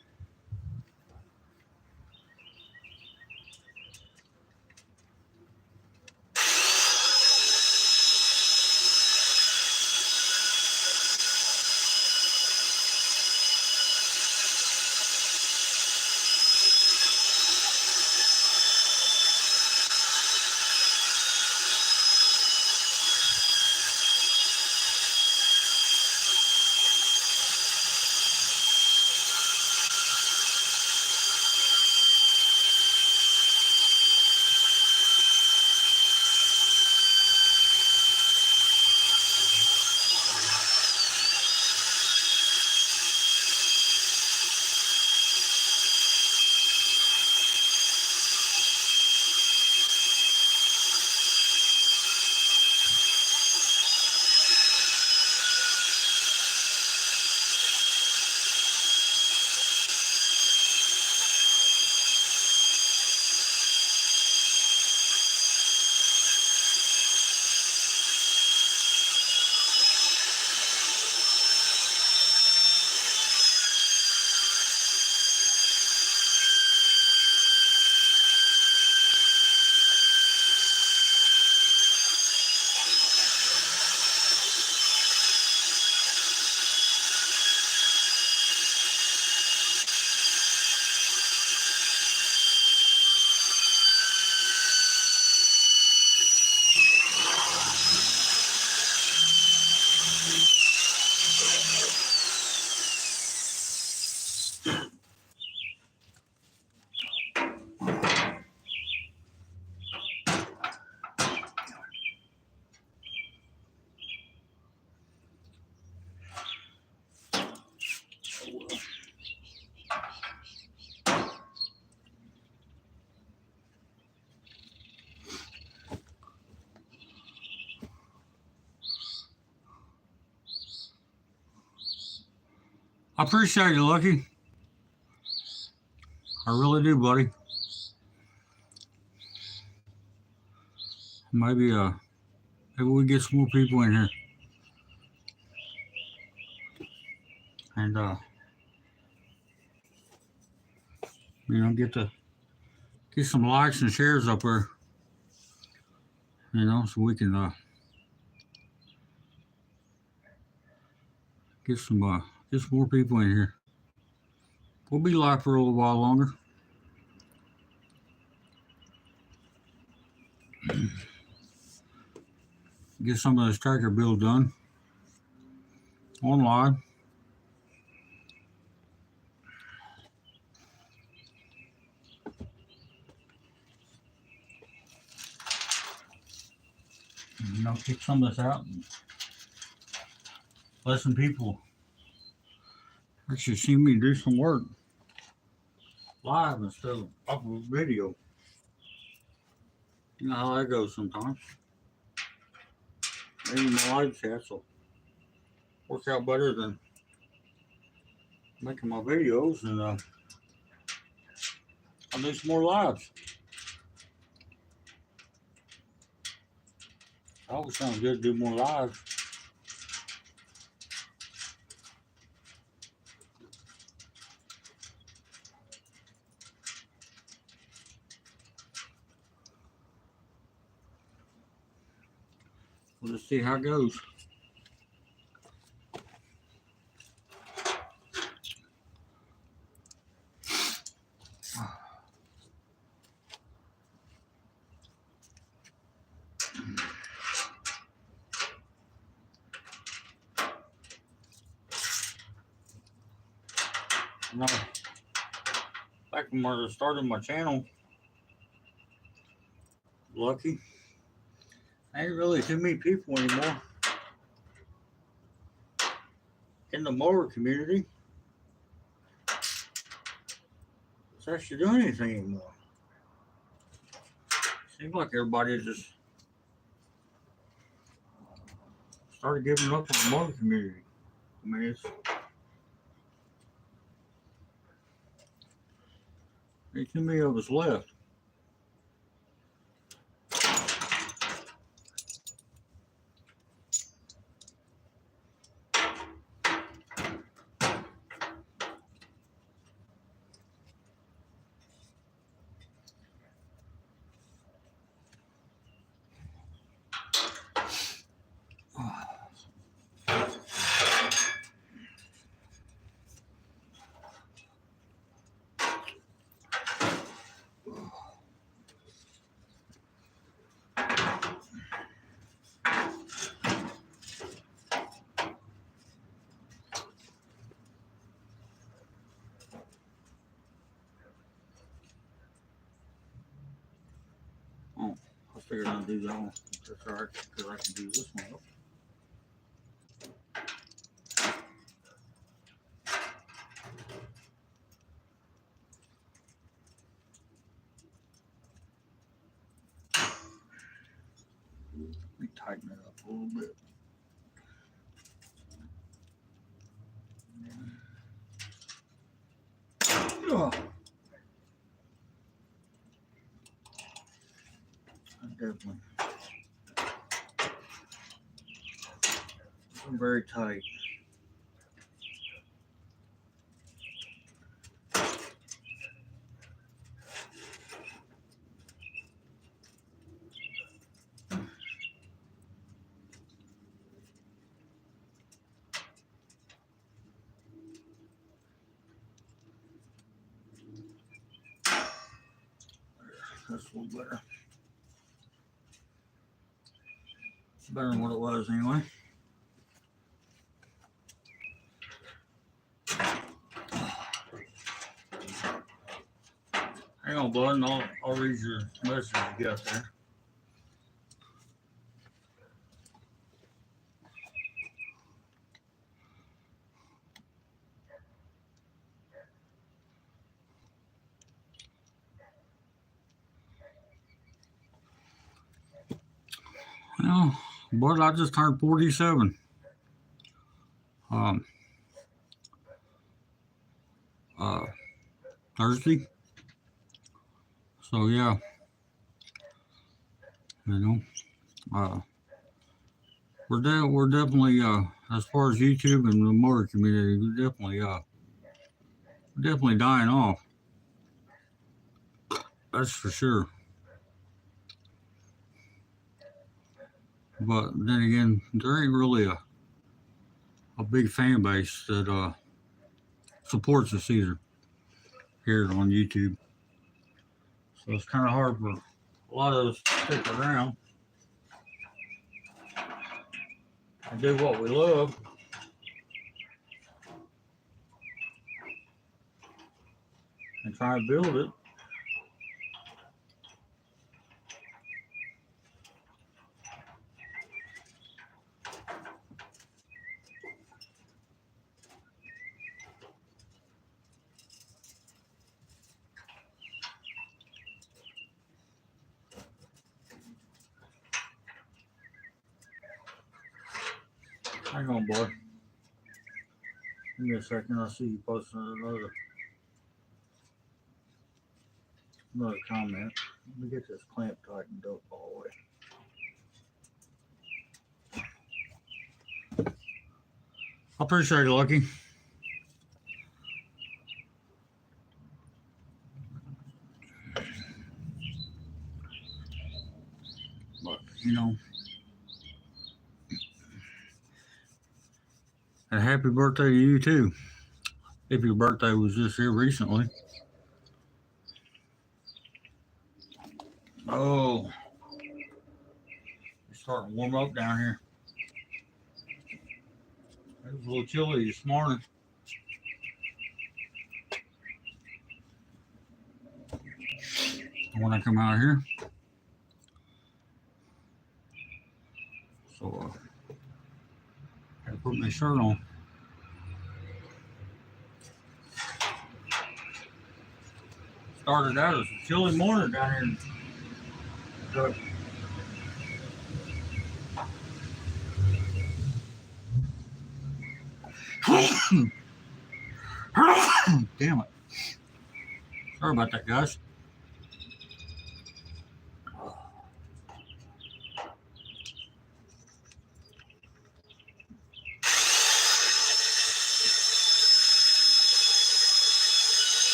I appreciate you, Lucky. I really do, buddy. Maybe we get some more people in here. and get some likes and shares up there, so we can get some more people in here. We'll be live for a little while longer. Get some of this tractor build done online. Kick some of this out and let some people actually see me do some work live instead of off of video. You know how that goes sometimes. Maybe my live chats will work out better than making my videos, and I'll do some more lives. It always sounds good to do more lives. We'll just see how it goes. No, back when I started my channel, lucky, ain't really too many people anymore in the mower community. It's actually doing anything anymore. Seems like everybody just started giving up on the mower community. I mean, it's ain't too many of us left. Oh, I figured I'd do that one. That's alright, because I can do this one up. Let me tighten it up a little bit. Oh. Definitely. I'm very tight. That's a little better. Better than what it was anyway. Hang on, bud, and I'll read your message you got there. Well, but I just turned 47. Thursday. So yeah, we're definitely as far as YouTube and the motor community, we're definitely dying off. That's for sure. But then again, there ain't really a big fan base that supports us either here on YouTube. So it's kind of hard for a lot of us to stick around and do what we love. And try to build it. Hang on, boy. Give me a second. I see you posting another comment. Let me get this clamp tightened up all the way. I appreciate it, Lucky. But, you know, and happy birthday to you, too. If your birthday was just here recently. Oh, it's starting to warm up down here. It was a little chilly this morning. When I come out here. So, I gotta put my shirt on. Started out as a chilly morning down here. But damn it. Sorry about that, guys.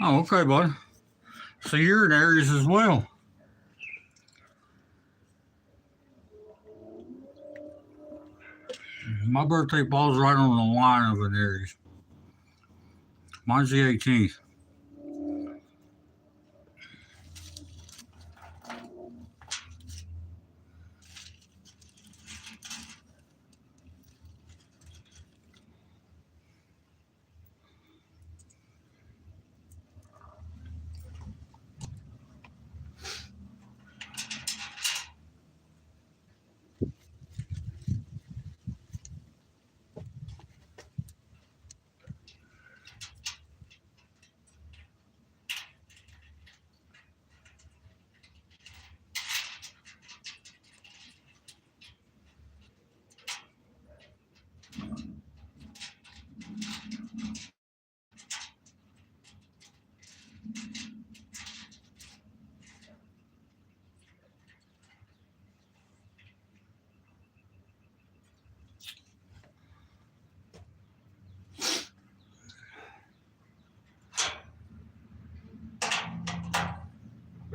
Oh, okay, bud. So you're in Aries as well. My birthday falls right on the line of an Aries. Mine's the 18th.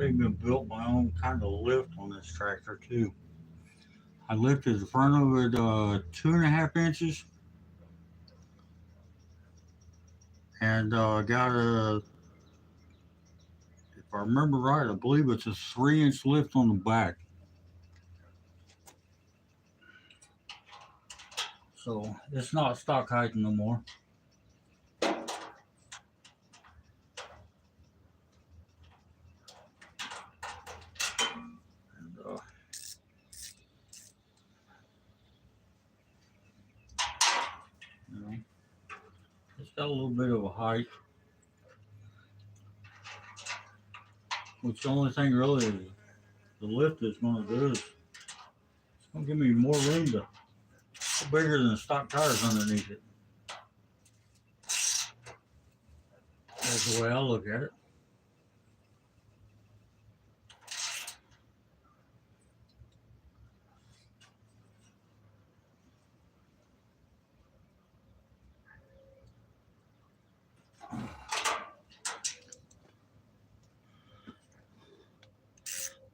even built my own kind of lift on this tractor too. I lifted the front of it 2.5 inches and got a, if I remember right, I believe it's a 3 inch lift on the back. So it's not stock height no more. And, you know, it's got a little bit of a height, which the only thing really is the lift is going to do is it's going to give me more room to bigger than stock tires underneath it. That's the way I look at it.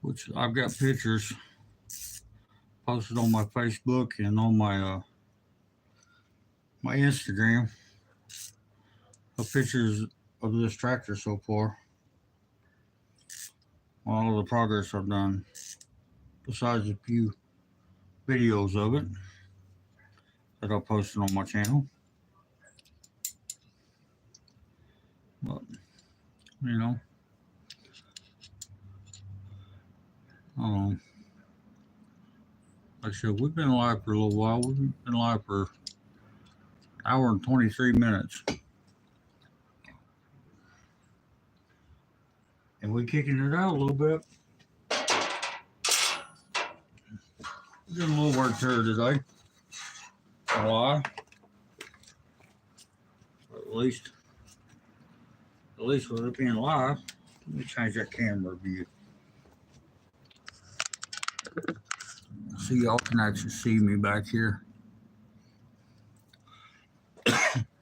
Which I've got pictures posted on my Facebook and on my Instagram of pictures of this tractor so far. All the progress I've done, besides a few videos of it that I posted on my channel. But you know, like I said, we've been live for a little while. We've been live for an hour and 23 minutes. And we're kicking it out a little bit. We're doing a little work to her today. A lot. At least with it being live. Let me change that camera view. So y'all can actually see me back here.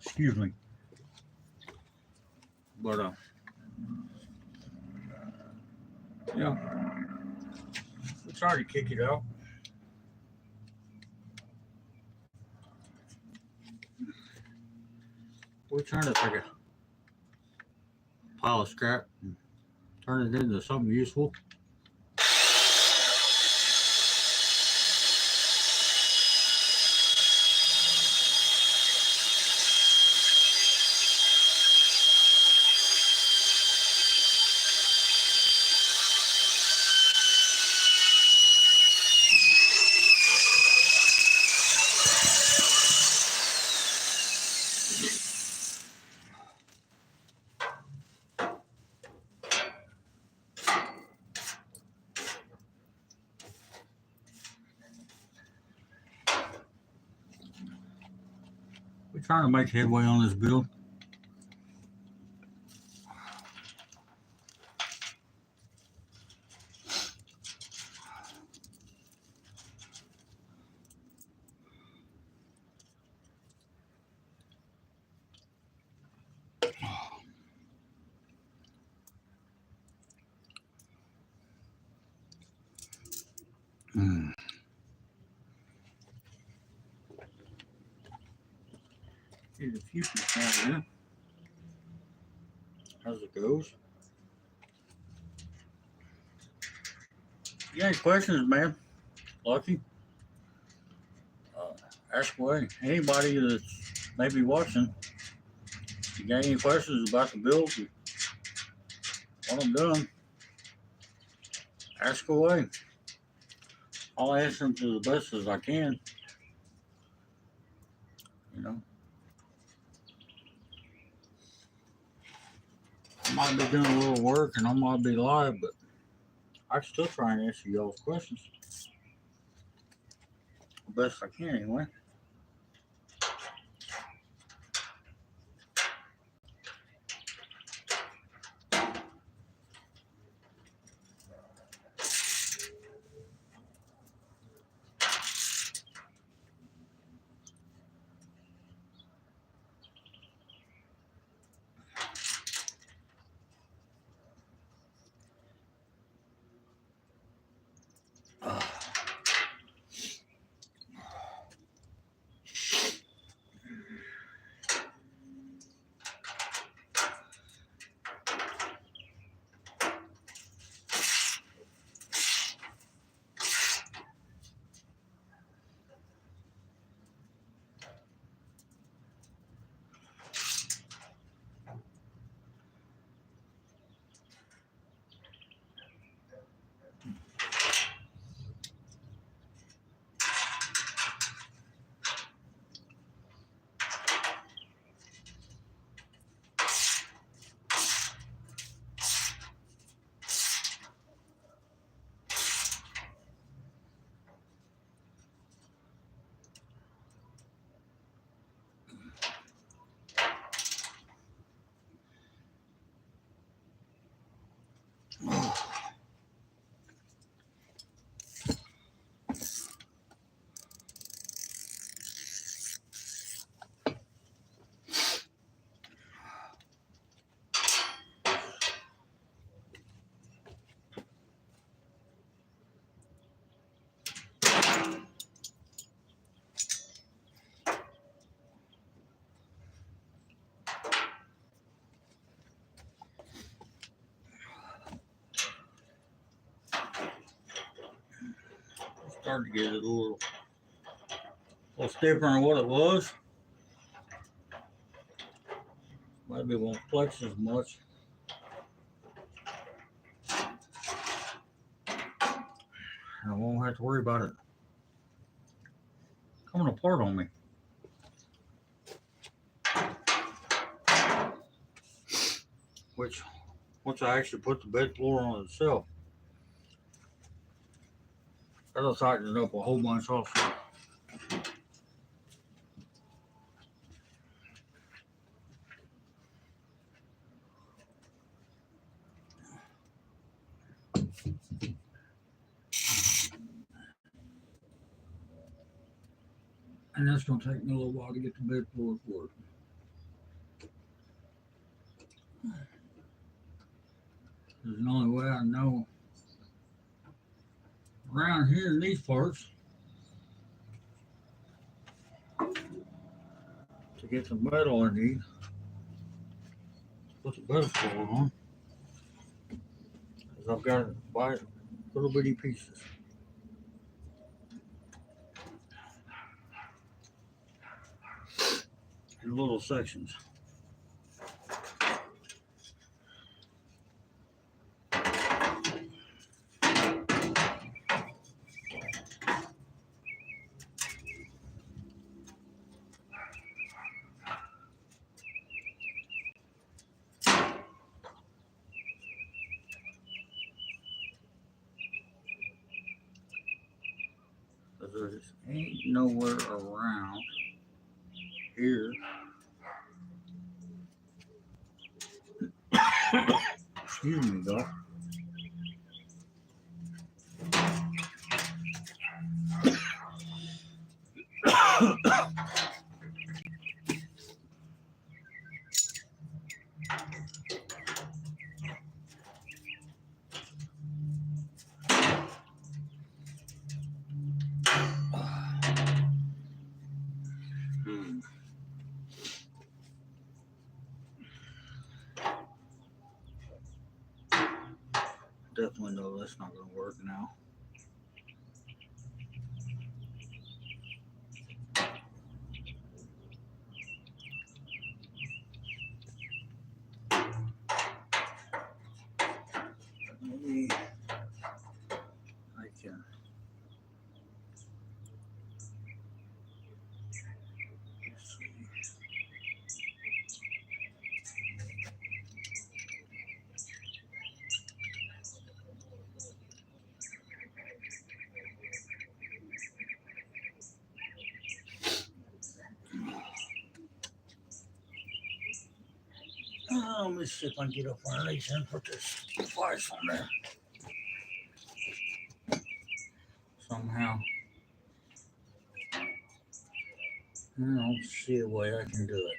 Excuse me. But yeah. We tried to kick it out. We're trying to take a pile of scrap and turn it into something useful. We're trying to make headway on this build. Get a few percent in. As it goes. You got any questions, man? Lucky? Ask away. Anybody that's maybe watching, if you got any questions about the build, what I'm doing, ask away. I'll answer them to the best as I can. You know, I might be doing a little work and I might be live, but I can still try and answer y'all's questions the best I can anyway. starting to get it a little stiffer than what it was. Maybe it won't flex as much. I won't have to worry about it coming apart on me. Which, once I actually put the bed floor on itself, that'll tighten it up a whole bunch also. And that's going to take me a little while to get the bed floor to work. There's the only way I know around here in these parts to get the metal I need. Put the bed floor on. Because I've got to buy little bitty pieces. In little sections. There just ain't nowhere around here. Excuse me, though. Definitely know that's not going to work now. Maybe I can. Let's see. Let me see if I can get up underneath and put this device on there. Somehow. I don't see a way I can do it.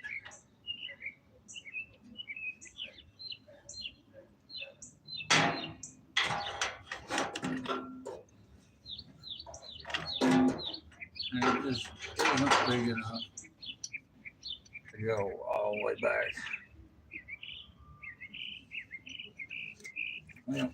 And it just isn't big enough to go all the way back. Well,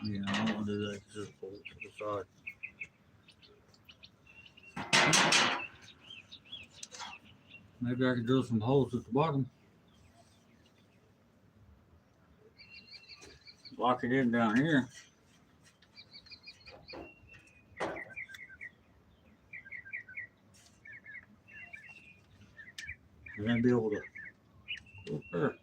yeah, I don't want to do that. Just pull it to the side. Maybe I could drill some holes at the bottom. Lock it in down here. And then be able to go up there.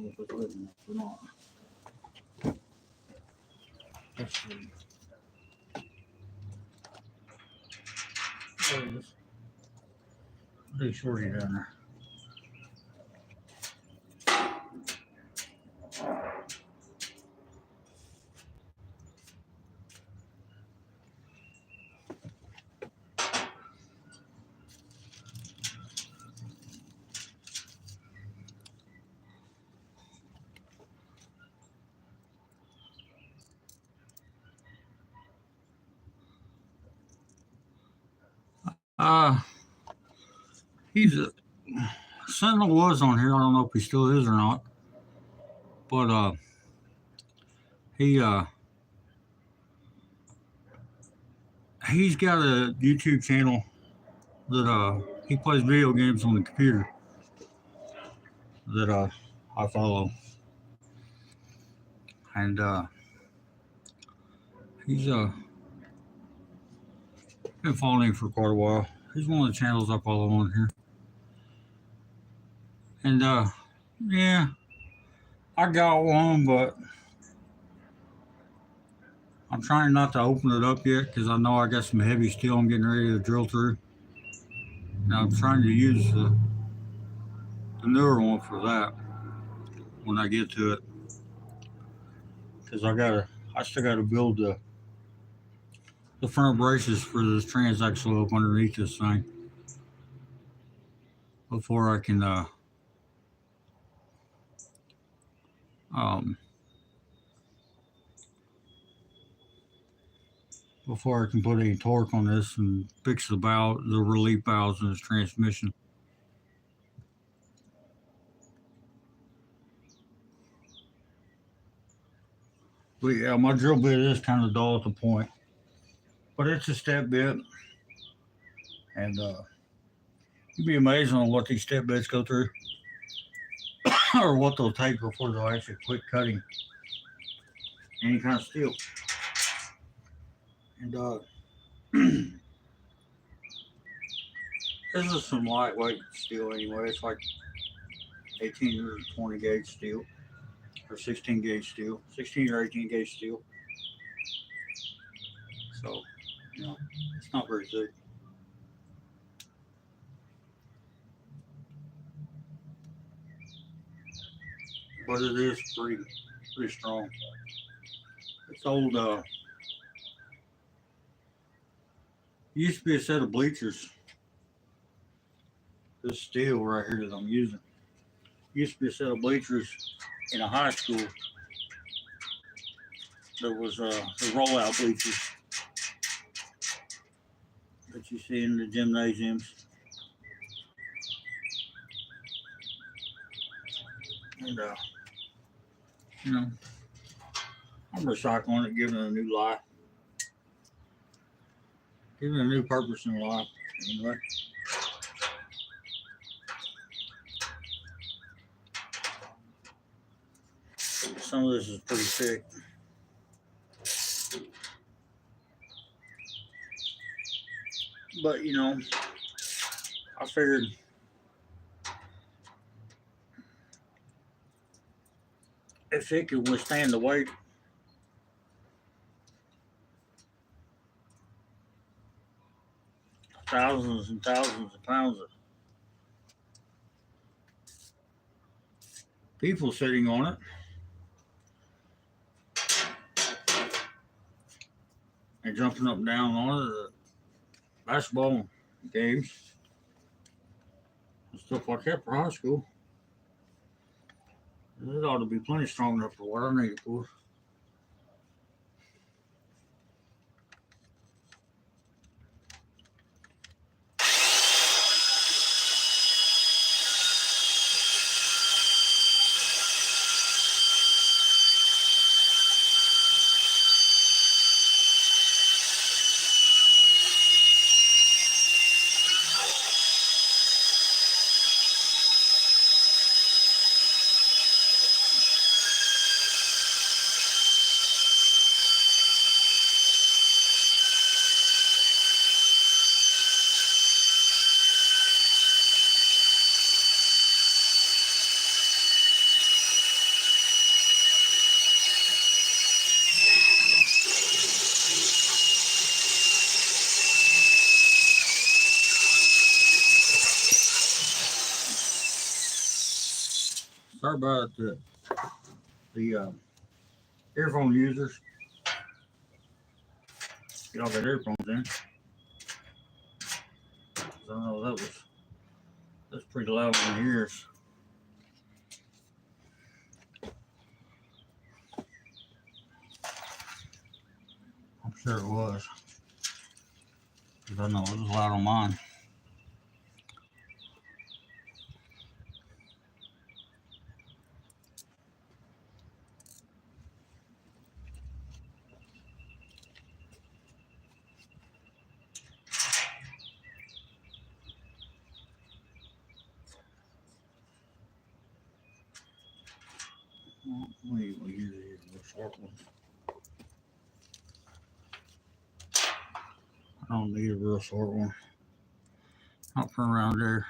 know if it's lit enough or not. Let's see. There it is. Pretty shorty down there. Uh, he's a Sentinel was on here. I don't know if he still is or not, but he he's got a YouTube channel that he plays video games on the computer that I follow, and he's been following him for quite a while. He's one of the channels I follow on here, and yeah, I got one, but I'm trying not to open it up yet because I know I got some heavy steel I'm getting ready to drill through. And I'm trying to use the newer one for that when I get to it, because I still gotta build the front braces for this transaxle up underneath this thing before I can um, before I can put any torque on this and fix the relief valves in this transmission. But yeah, my drill bit is kind of dull at the point, but it's a step bit, and you'd be amazed on what these step bits go through, or what they'll take before they'll actually quit cutting any kind of steel. And this is some lightweight steel anyway. It's like 18 or 20 gauge steel, or 16 gauge steel, 16 or 18 gauge steel. So, you know, it's not very thick. But it is pretty strong. It's old, used to be a set of bleachers. This steel right here that I'm using used to be a set of bleachers in a high school. There was the rollout bleachers that you see in the gymnasiums. And, you know, I'm recycling it, giving it a new life, giving it a new purpose in life. Anyway. Some of this is pretty thick. But, you know, I figured if it could withstand the weight, thousands and thousands of pounds of people sitting on it and jumping up and down on it at basketball games and stuff like that for high school, it ought to be plenty strong enough for what I need it for. Sorry about the earphone users. Y'all got earphones in. I know that's pretty loud in the ears. I'm sure it was. Because I know it was loud on mine. We'll use these short ones. I don't need a real short one. Not from around there.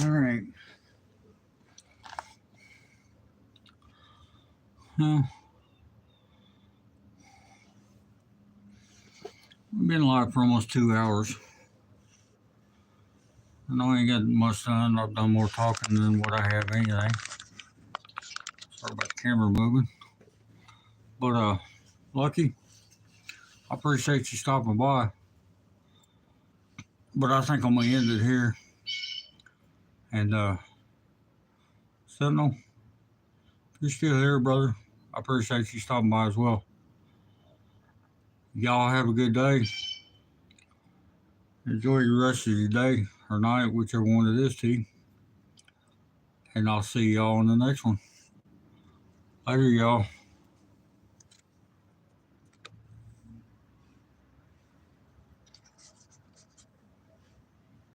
All right. Well, we've been live for almost 2 hours. I know I ain't got much done. I've done more talking than what I have anything. Sorry about the camera moving. But Lucky, I appreciate you stopping by. But I think I'm gonna end it here. And Sentinel, if you're still here, brother, I appreciate you stopping by as well. Y'all have a good day. Enjoy the rest of your day or night, whichever one it is to you. And I'll see y'all in the next one. Later, y'all.